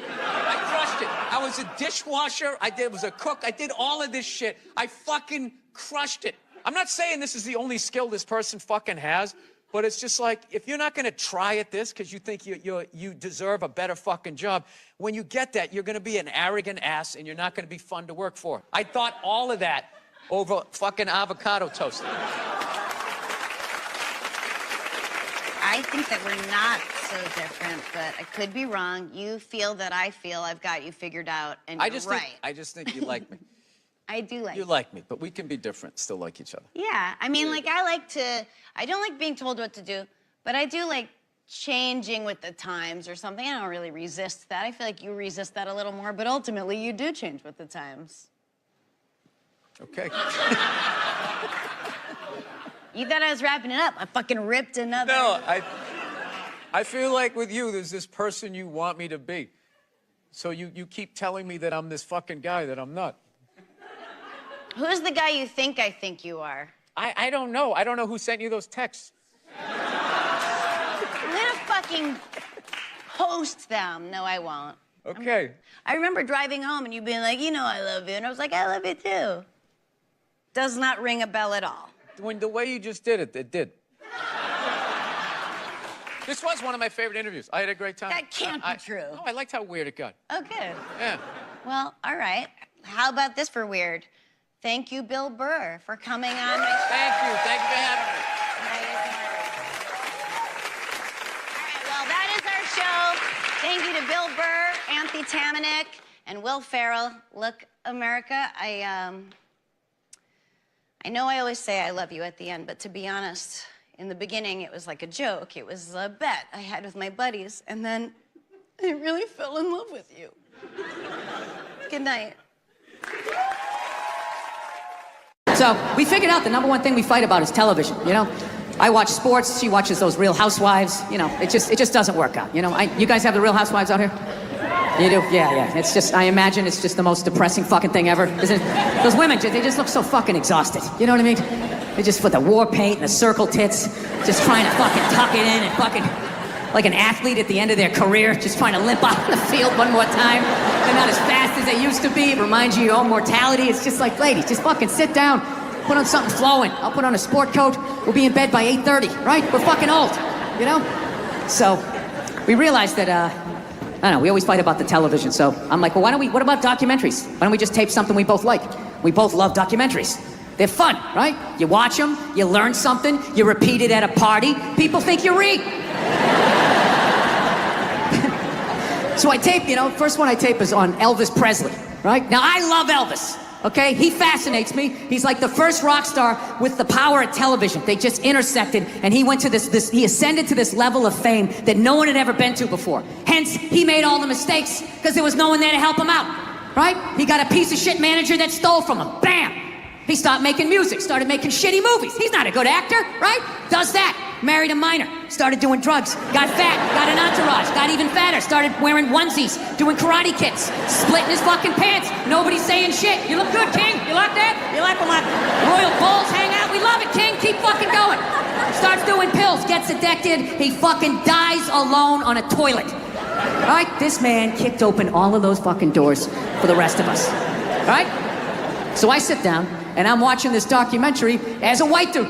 I crushed it. I was a dishwasher. I was a cook. I did all of this shit. I fucking crushed it. I'm not saying this is the only skill this person fucking has, but it's just like, if you're not going to try at this because you think you deserve a better fucking job, when you get that, you're going to be an arrogant ass and you're not going to be fun to work for. I thought all of that over fucking avocado toast. I think that we're not so different, but I could be wrong. You feel that I feel I've got you figured out, and you're right. I just think you like me. I do like you. You like me, but we can be different, still like each other. Yeah, I mean, like, I don't like being told what to do, but I do like changing with the times or something. I don't really resist that. I feel like you resist that a little more, but ultimately you do change with the times. Okay. You thought I was wrapping it up. I fucking ripped another. No, I feel like with you, there's this person you want me to be. So you keep telling me that I'm this fucking guy that I'm not. Who's the guy you think you are? I don't know. I don't know who sent you those texts. I'm gonna fucking post them. No, I won't. Okay. I remember driving home and you being like, you know I love you. And I was like, I love you too. Does not ring a bell at all. When the way you just did it, it did. This was one of my favorite interviews. I had a great time. That can't be true. No, I liked how weird it got. Oh, good. Yeah. Well, all right. How about this for weird? Thank you, Bill Burr, for coming on my show. Thank you. Thank you for having me. All right, well, that is our show. Thank you to Bill Burr, Anthony Tamanek, and Will Ferrell. Look, America, I know I always say I love you at the end, but to be honest, in the beginning, it was like a joke. It was a bet I had with my buddies, and then I really fell in love with you. Good night. So we figured out the number one thing we fight about is television, you know? I watch sports, she watches those Real Housewives, you know, it just doesn't work out, you know? You guys have the Real Housewives out here? You do? Yeah. It's just, I imagine it's just the most depressing fucking thing ever. Isn't it? Those women, they just look so fucking exhausted, you know what I mean? They just put the war paint and the circle tits, just trying to fucking tuck it in and fucking, like an athlete at the end of their career, just trying to limp out on the field one more time. They're not as fast as they used to be. It reminds you of your own mortality. It's just like, ladies, just fucking sit down. Put on something flowing. I'll put on a sport coat. We'll be in bed by 8:30, right? We're fucking old, you know? So we realized that, I don't know, we always fight about the television. So I'm like, well, what about documentaries? Why don't we just tape something we both like? We both love documentaries. They're fun, right? You watch them, you learn something, you repeat it at a party, people think you're real. So I tape, you know, first one I tape is on Elvis Presley, right? Now I love Elvis, okay? He fascinates me. He's like the first rock star with the power of television. They just intersected, and he went to he ascended to this level of fame that no one had ever been to before. Hence, he made all the mistakes because there was no one there to help him out, right? He got a piece of shit manager that stole from him. Bam! He stopped making music, started making shitty movies. He's not a good actor, right? Does that. Married a minor, started doing drugs, got fat, got an entourage, got even fatter, started wearing onesies, doing karate kicks, splitting his fucking pants. Nobody's saying shit. You look good, King. You like that? You like when my royal balls hang out? We love it, King. Keep fucking going. Starts doing pills, gets addicted. He fucking dies alone on a toilet. Right? This man kicked open all of those fucking doors for the rest of us. Right? So I sit down, and I'm watching this documentary as a white dude,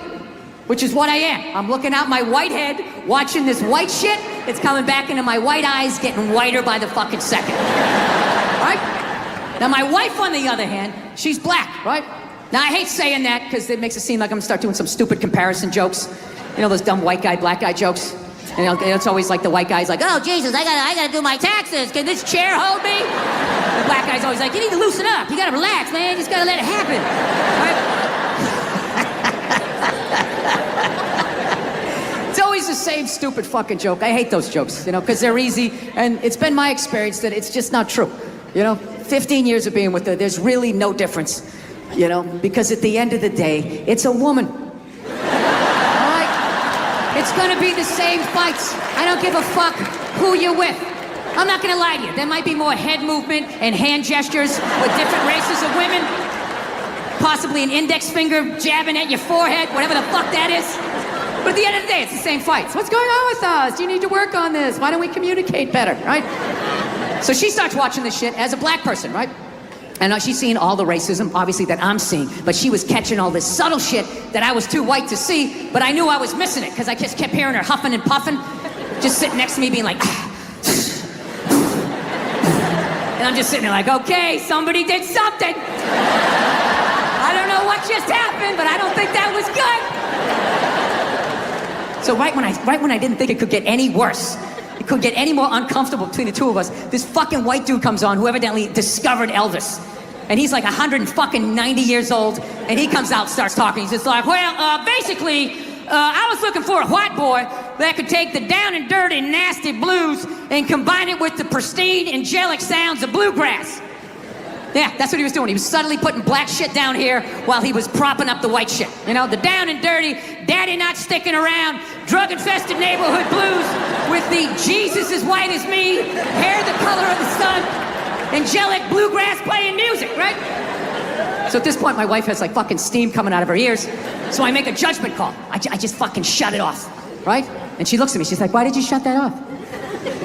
which is what I am. I'm looking out my white head, watching this white shit. It's coming back into my white eyes, getting whiter by the fucking second. Right? Now, my wife, on the other hand, she's black, right? Now, I hate saying that because it makes it seem like I'm gonna start doing some stupid comparison jokes. You know, those dumb white guy, black guy jokes? And it's always like the white guy's like, oh, Jesus, I gotta do my taxes. Can this chair hold me? The black guy's always like, you need to loosen up. You gotta relax, man. You just gotta let it happen. Right? It's always the same stupid fucking joke. I hate those jokes, you know, because they're easy. And it's been my experience that it's just not true. You know, 15 years of being with her, there's really no difference. You know, because at the end of the day, it's a woman. It's gonna be the same fights. I don't give a fuck who you're with. I'm not gonna lie to you. There might be more head movement and hand gestures with different races of women. Possibly an index finger jabbing at your forehead, whatever the fuck that is. But at the end of the day, it's the same fights. What's going on with us? You need to work on this. Why don't we communicate better, right? So she starts watching this shit as a black person, right? And she's seeing all the racism, obviously, that I'm seeing. But she was catching all this subtle shit that I was too white to see, but I knew I was missing it, because I just kept hearing her huffing and puffing, just sitting next to me being like, and I'm just sitting there like, okay, somebody did something. I don't know what just happened, but I don't think that was good. So right when I didn't think it could get any worse, it could get any more uncomfortable between the two of us, this fucking white dude comes on who evidently discovered Elvis. And he's like 190 years old, and he comes out, starts talking. He's just like, well, basically, I was looking for a white boy that could take the down and dirty, nasty blues and combine it with the pristine, angelic sounds of bluegrass. Yeah, that's what he was doing. He was subtly putting black shit down here while he was propping up the white shit. You know, the down and dirty, daddy not sticking around, drug-infested neighborhood blues with the Jesus as white as me, hair the color of the sun, angelic bluegrass playing music, right? So at this point, my wife has like fucking steam coming out of her ears. So I make a judgment call. I just fucking shut it off, right? And she looks at me, she's like, why did you shut that off?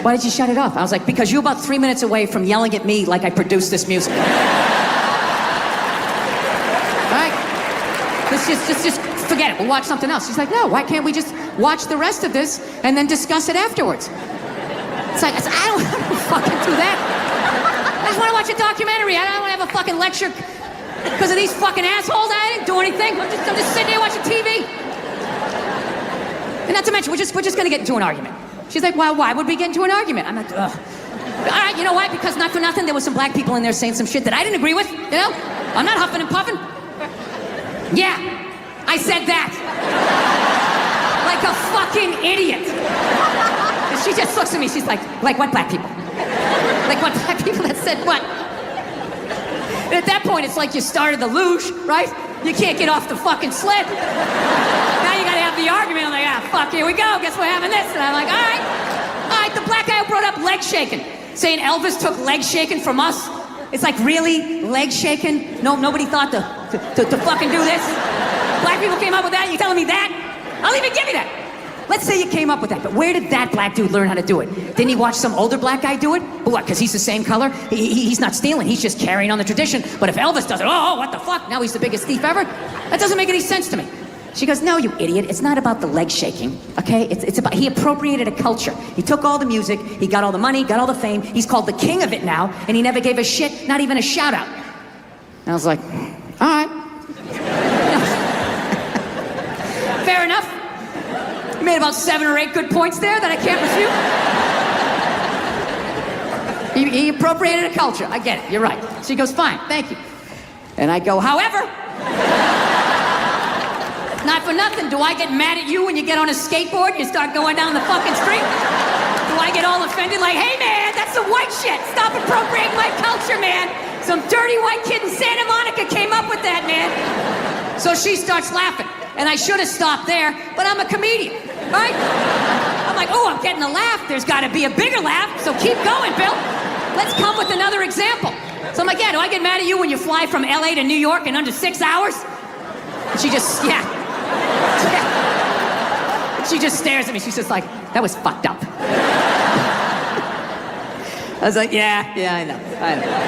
Why did you shut it off? I was like, because you're about 3 minutes away from yelling at me like I produced this music. All right? Let's just forget it. We'll watch something else. She's like, no, why can't we just watch the rest of this and then discuss it afterwards? It's like, I don't fucking do that. I just want to watch a documentary. I don't want to have a fucking lecture because of these fucking assholes. I didn't do anything. I'm just sitting here watching TV. And not to mention, we're just going to get into an argument. She's like, well, why would we get into an argument? I'm like, ugh. All right, you know why? Because not for nothing, there was some black people in there saying some shit that I didn't agree with, you know? I'm not huffing and puffing. Yeah, I said that. Like a fucking idiot. And she just looks at me, she's like what black people? Like what black people that said what? And at that point, it's like you started the luge, right? You can't get off the fucking sled. Now you gotta have the argument. I'm like, fuck, here we go. Guess we're having this. And I'm like, all right. The black guy who brought up leg shaking, saying Elvis took leg shaking from us. It's like, really? Leg shaking? No, nobody thought to fucking do this? Black people came up with that? You telling me that? I'll even give you that. Let's say you came up with that, but where did that black dude learn how to do it? Didn't he watch some older black guy do it? But what, because he's the same color? He's not stealing, he's just carrying on the tradition. But if Elvis does it, oh, what the fuck? Now he's the biggest thief ever? That doesn't make any sense to me. She goes, no, you idiot. It's not about the leg shaking, okay? It's about, he appropriated a culture. He took all the music, he got all the money, got all the fame. He's called the king of it now, and he never gave a shit, not even a shout out. And I was like, all right. Fair enough. You made about 7 or 8 good points there that I can't refute. He appropriated a culture. I get it. You're right. She goes, fine, thank you. And I go, however, not for nothing, do I get mad at you when you get on a skateboard and you start going down the fucking street? Do I get all offended like, hey man, that's some white shit. Stop appropriating my culture, man. Some dirty white kid in Santa Monica came up with that, man. So she starts laughing. And I should have stopped there, but I'm a comedian, right? I'm like, oh, I'm getting a laugh. There's got to be a bigger laugh, so keep going, Bill. Let's come with another example. So I'm like, yeah, do I get mad at you when you fly from LA to New York in under 6 hours? And she just, yeah. She just stares at me. She's just like, that was fucked up. I was like, yeah, I know.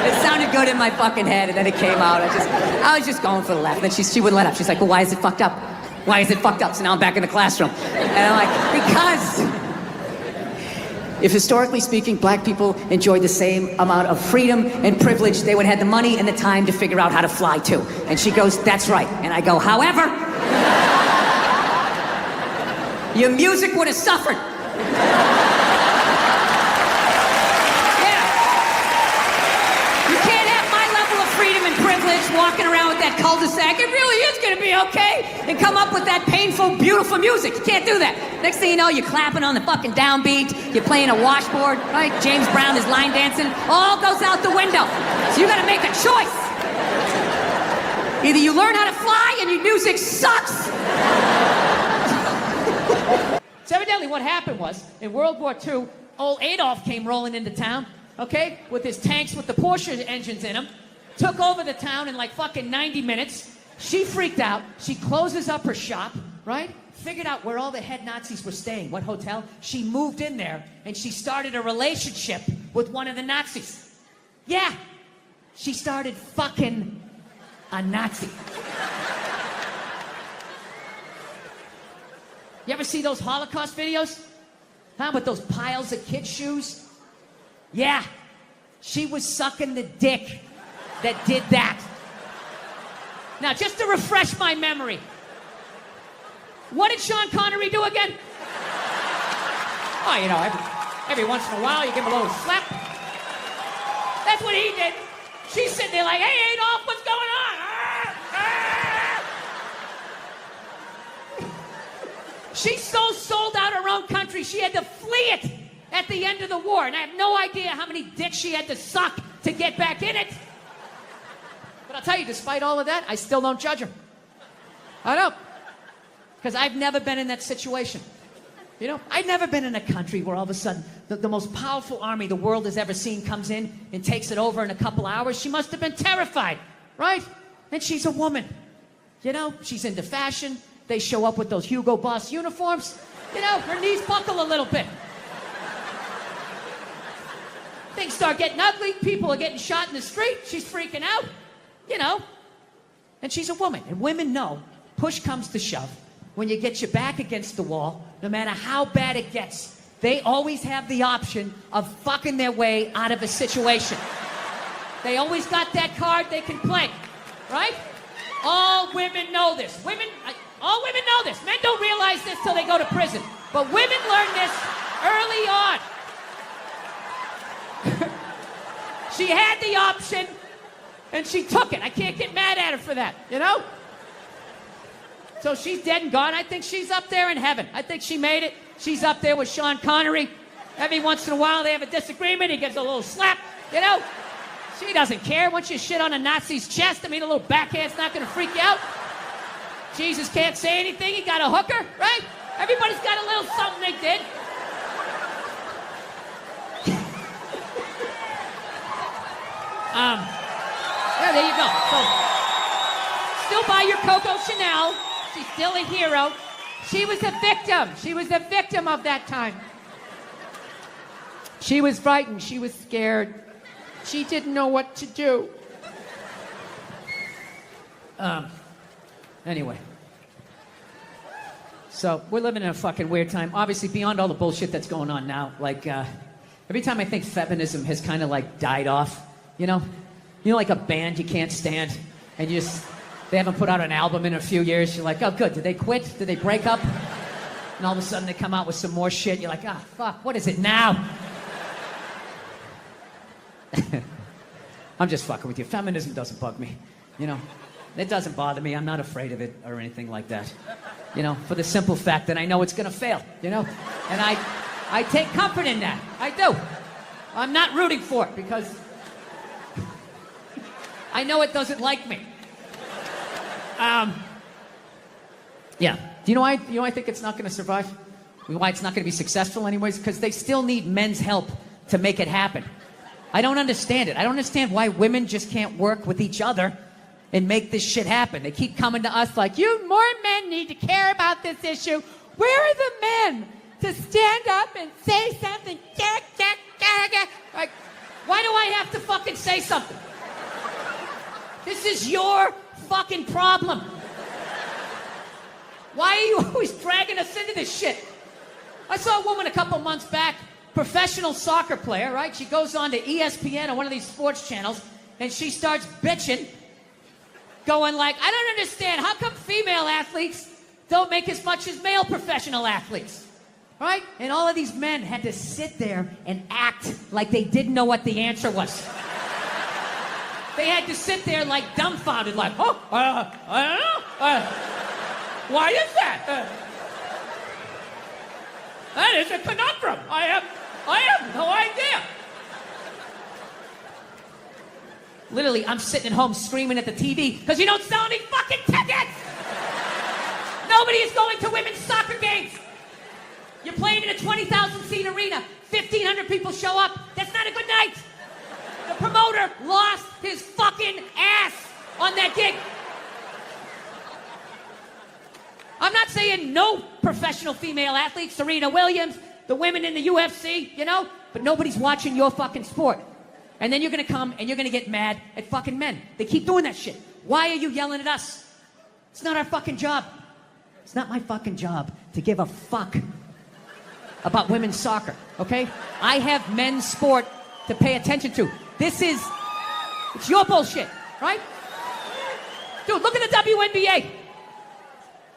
It sounded good in my fucking head, and then it came out. I was just going for the laugh. And then she wouldn't let up. She's like, well, why is it fucked up? Why is it fucked up? So now I'm back in the classroom. And I'm like, because if historically speaking, black people enjoyed the same amount of freedom and privilege, they would have had the money and the time to figure out how to fly too. And she goes, that's right. And I go, however, your music would have suffered. Walking around with that cul-de-sac, it really is gonna be okay, and come up with that painful, beautiful music. You can't do that. Next thing you know, you're clapping on the fucking downbeat, you're playing a washboard, right? James Brown is line dancing, all goes out the window. So you gotta make a choice. Either you learn how to fly and your music sucks. So evidently what happened was, in World War II, old Adolf came rolling into town, okay, with his tanks with the Porsche engines in them. Took over the town in like fucking 90 minutes. She freaked out. She closes up her shop, right? Figured out where all the head Nazis were staying, what hotel. She moved in there and she started a relationship with one of the Nazis. Yeah, she started fucking a Nazi. You ever see those Holocaust videos? Huh, with those piles of kid shoes? Yeah, she was sucking the dick that did that. Now, just to refresh my memory, what did Sean Connery do again? Oh, you know, every once in a while, you give him a little slap. That's what he did. She's sitting there like, hey, Adolf, what's going on? She so sold out her own country, she had to flee it at the end of the war. And I have no idea how many dicks she had to suck to get back in it. But I'll tell you, despite all of that, I still don't judge her. I don't. Because I've never been in that situation. You know, I've never been in a country where all of a sudden the most powerful army the world has ever seen comes in and takes it over in a couple hours. She must have been terrified, right? And she's a woman. You know, she's into fashion. They show up with those Hugo Boss uniforms. You know, her knees buckle a little bit. Things start getting ugly. People are getting shot in the street. She's freaking out, you know. And she's a woman. And women know, push comes to shove. When you get your back against the wall, no matter how bad it gets, they always have the option of fucking their way out of a situation. They always got that card they can play, right? All women know this. All women know this. Men don't realize this till they go to prison. But women learn this early on. She had the option, and she took it. I can't get mad at her for that, you know? So she's dead and gone. I think she's up there in heaven. I think she made it. She's up there with Sean Connery. Every once in a while, they have a disagreement. He gives a little slap, you know? She doesn't care. Once you shit on a Nazi's chest, I mean, a little backhand's not going to freak you out. Jesus can't say anything. He got a hooker, right? Everybody's got a little something they did. Yeah, there you go. So, still buy your Coco Chanel. She's still a hero. She was a victim. She was a victim of that time. She was frightened. She was scared. She didn't know what to do. Anyway. So, we're living in a fucking weird time. Obviously, beyond all the bullshit that's going on now, like, every time I think feminism has kind of, like, died off, you know? You know, like a band you can't stand, and you just, they haven't put out an album in a few years. You're like, oh, good. Did they quit? Did they break up? And all of a sudden, they come out with some more shit. You're like, ah, fuck, what is it now? I'm just fucking with you. Feminism doesn't bug me, you know? It doesn't bother me. I'm not afraid of it or anything like that. You know, for the simple fact that I know it's going to fail, you know? And I take comfort in that. I do. I'm not rooting for it because I know it doesn't like me. Yeah. Do you know why I think it's not going to survive? Why it's not going to be successful anyways? Because they still need men's help to make it happen. I don't understand it. I don't understand why women just can't work with each other and make this shit happen. They keep coming to us like, you more men need to care about this issue. Where are the men to stand up and say something? Like, why do I have to fucking say something? This is your fucking problem. Why are you always dragging us into this shit? I saw a woman a couple months back, professional soccer player, right? She goes on to ESPN or one of these sports channels, and she starts bitching, going like, I don't understand. How come female athletes don't make as much as male professional athletes? Right? And all of these men had to sit there and act like they didn't know what the answer was. They had to sit there like dumbfounded, like, oh, I don't know. Why is that? That is a conundrum. I have no idea. Literally, I'm sitting at home screaming at the TV because you don't sell any fucking tickets. Nobody is going to women's soccer games. You're playing in a 20,000-seat arena. 1,500 people show up. That's not a good night. The promoter lost his fucking ass on that gig. I'm not saying no professional female athletes, Serena Williams, the women in the UFC, you know, but nobody's watching your fucking sport. And then you're gonna come and you're gonna get mad at fucking men. They keep doing that shit. Why are you yelling at us? It's not our fucking job. It's not my fucking job to give a fuck about women's soccer, okay? I have men's sport to pay attention to. It's your bullshit, right? Dude, look at the WNBA.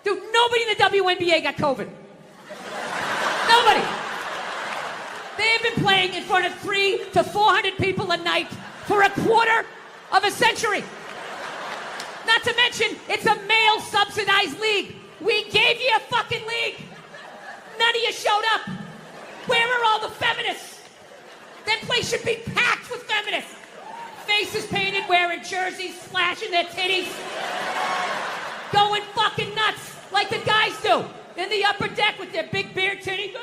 Dude, nobody in the WNBA got COVID. Nobody. They have been playing in front of 300 to 400 people a night for a quarter of a century. Not to mention, it's a male-subsidized league. We gave you a fucking league. None of you showed up. Where are all the feminists? That place should be packed with feminists. Faces painted, wearing jerseys, flashing their titties. Going fucking nuts like the guys do in the upper deck with their big beer titties. Am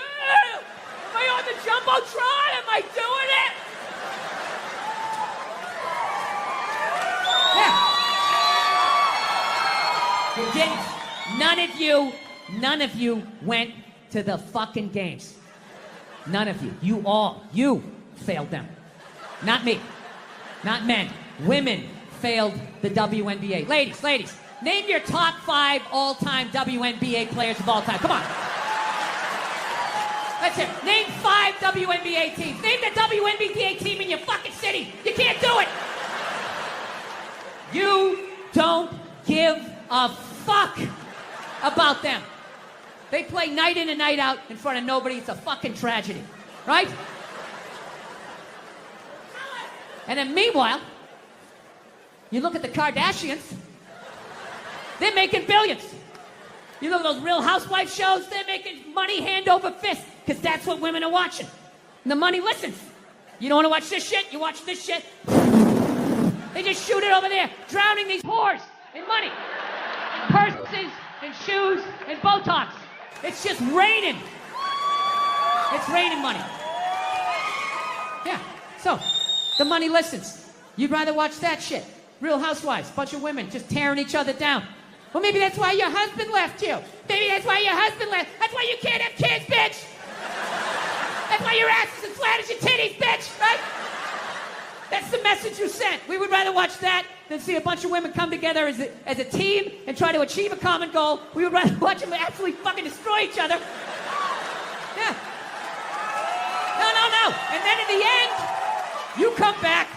I on the Jumbotron? Am I doing it? Yeah. You didn't. None of you went to the fucking games. None of you. You failed them. Not me. Not men. Women failed the WNBA. Ladies, name your top 5 all-time WNBA players of all time. Come on. Let's hear it. Name 5 WNBA teams. Name the WNBA team in your fucking city. You can't do it. You don't give a fuck about them. They play night in and night out in front of nobody. It's a fucking tragedy, right? And then meanwhile, you look at the Kardashians, they're making billions. You look at those Real Housewives shows, they're making money hand over fist, because that's what women are watching. And the money listens. You don't want to watch this shit, you watch this shit. They just shoot it over there, drowning these whores in money. In purses, and shoes, and Botox. It's just raining. It's raining money. Yeah, so, the money listens. You'd rather watch that shit. Real Housewives, bunch of women just tearing each other down. Well, maybe that's why your husband left you. Maybe that's why your husband left. That's why you can't have kids, bitch. That's why your ass is as flat as your titties, bitch, right? That's the message you sent. We would rather watch that than see a bunch of women come together as a team and try to achieve a common goal. We would rather watch them absolutely fucking destroy each other. Yeah. No. And then in the end, you come back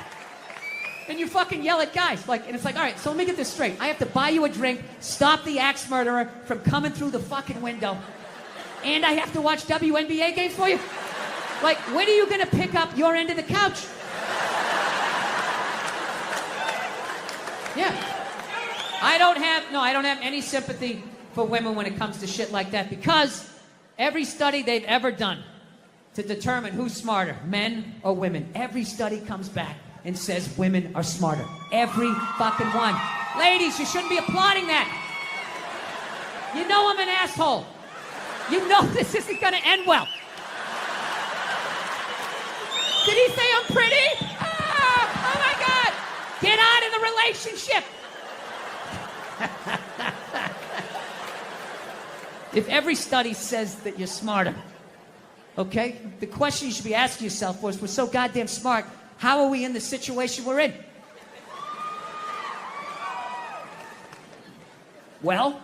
and you fucking yell at guys. And it's like, all right, so let me get this straight. I have to buy you a drink, stop the axe murderer from coming through the fucking window, and I have to watch WNBA games for you? When are you gonna pick up your end of the couch? Yeah. I don't have any sympathy for women when it comes to shit like that, because every study they've ever done to determine who's smarter, men or women, every study comes back and says women are smarter. Every fucking one. Ladies, you shouldn't be applauding that. You know I'm an asshole. You know this isn't gonna end well. Did he say I'm pretty? Oh my God. Get out of the relationship. If every study says that you're smarter, okay? The question you should be asking yourself was, we're so goddamn smart, how are we in the situation we're in? Well,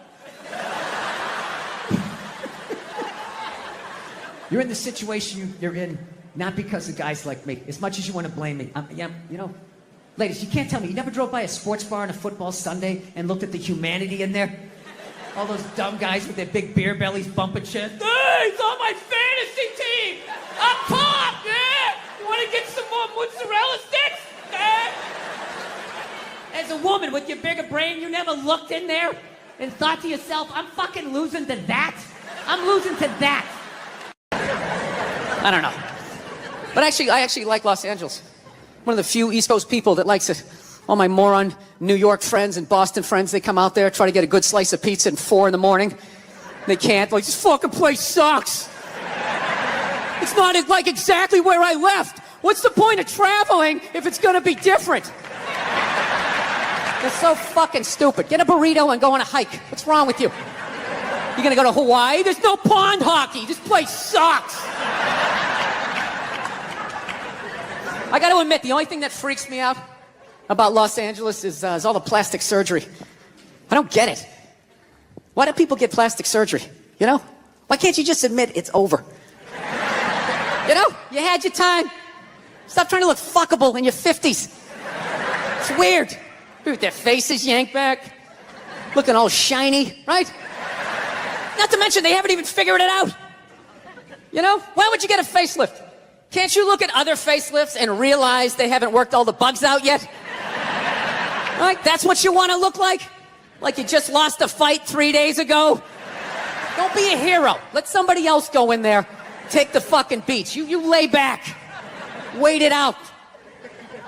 you're in the situation you're in not because of guys like me, as much as you want to blame me. Ladies, you can't tell me you never drove by a sports bar on a football Sunday and looked at the humanity in there? All those dumb guys with their big beer bellies bumping shit. Hey, he's on my fantasy team! Up top, yeah! You want to get some more mozzarella sticks? Yeah. As a woman with your bigger brain, you never looked in there and thought to yourself, I'm fucking losing to that? I'm losing to that. I don't know. But I actually like Los Angeles. One of the few East Coast people that likes it. All my moron New York friends and Boston friends, they come out there, try to get a good slice of pizza at 4 in the morning. They can't. This fucking place sucks. It's not like exactly where I left. What's the point of traveling if it's gonna be different? They're so fucking stupid. Get a burrito and go on a hike. What's wrong with you? You're gonna go to Hawaii? There's no pond hockey. This place sucks. I gotta admit, the only thing that freaks me out about Los Angeles is all the plastic surgery. I don't get it. Why do people get plastic surgery? Why can't you just admit it's over? You had your time. Stop trying to look fuckable in your 50s. It's weird. People with their faces yanked back, looking all shiny, right? Not to mention they haven't even figured it out. Why would you get a facelift? Can't you look at other facelifts and realize they haven't worked all the bugs out yet? Right? That's what you want to look like? Like you just lost a fight 3 days ago? Don't be a hero. Let somebody else go in there. Take the fucking beats. You lay back. Wait it out.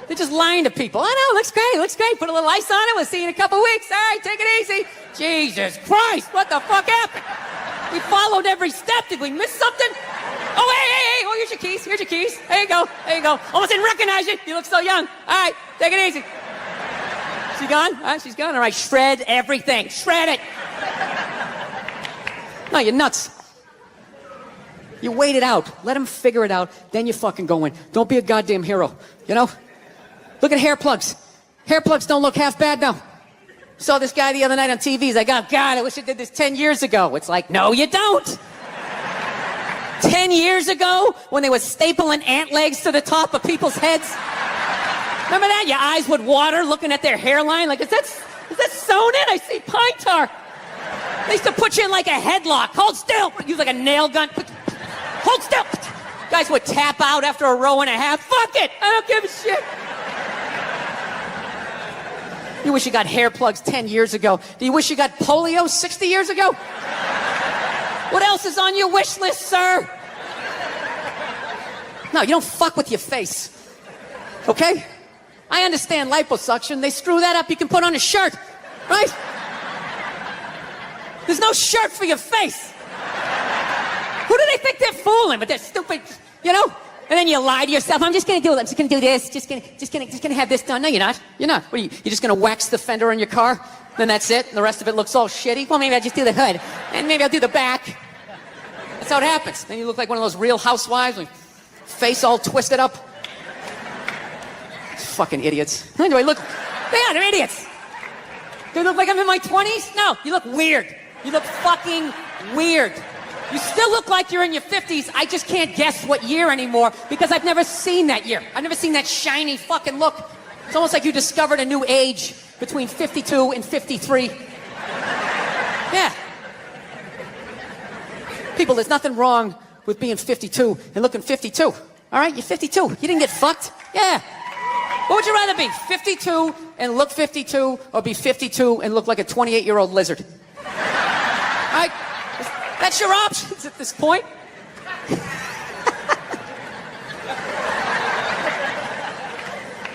They're just lying to people. I know, looks great. Put a little ice on it. We'll see you in a couple weeks. All right, take it easy. Jesus Christ, what the fuck happened? We followed every step. Did we miss something? Oh, hey. Oh, here's your keys. There you go. Almost didn't recognize you. You look so young. All right, take it easy. She gone? All right, she's gone. All right, shred everything. Shred it. No, you're nuts. You wait it out. Let them figure it out. Then you fucking go in. Don't be a goddamn hero. Look at hair plugs. Hair plugs don't look half bad now. Saw this guy the other night on TV. He's like, oh, God, I wish I did this 10 years ago. It's like, no, you don't. 10 years ago, when they were stapling ant legs to the top of people's heads. Remember that? Your eyes would water looking at their hairline. Like, is that sewn in? I see pine tar. They used to put you in like a headlock. Hold still. Use like a nail gun. Hold still. Guys would tap out after a row and a half. Fuck it. I don't give a shit. You wish you got hair plugs 10 years ago. Do you wish you got polio 60 years ago? What else is on your wish list, sir? No, you don't fuck with your face. Okay? I understand liposuction. They screw that up. You can put on a shirt. Right? There's no shirt for your face. Who do they think they're fooling with their stupid, you know? And then you lie to yourself. I'm just gonna do it. I'm just gonna do this. Just gonna have this done. No, you're not. You're not. What are you? You're just gonna wax the fender on your car? Then that's it? And the rest of it looks all shitty? Well, maybe I'll just do the hood. And maybe I'll do the back. That's how it happens. Then you look like one of those Real Housewives with face all twisted up. Fucking idiots. Do I look? Yeah, they're idiots. Do I look like I'm in my 20s? No, you look weird. You look fucking weird. You still look like you're in your 50s. I just can't guess what year anymore because I've never seen that year. I've never seen that shiny fucking look. It's almost like you discovered a new age between 52 and 53. Yeah. People, there's nothing wrong with being 52 and looking 52. All right? You're 52. You didn't get fucked. Yeah. What would you rather be? 52 and look 52 or be 52 and look like a 28-year-old lizard? All right? That's your options at this point.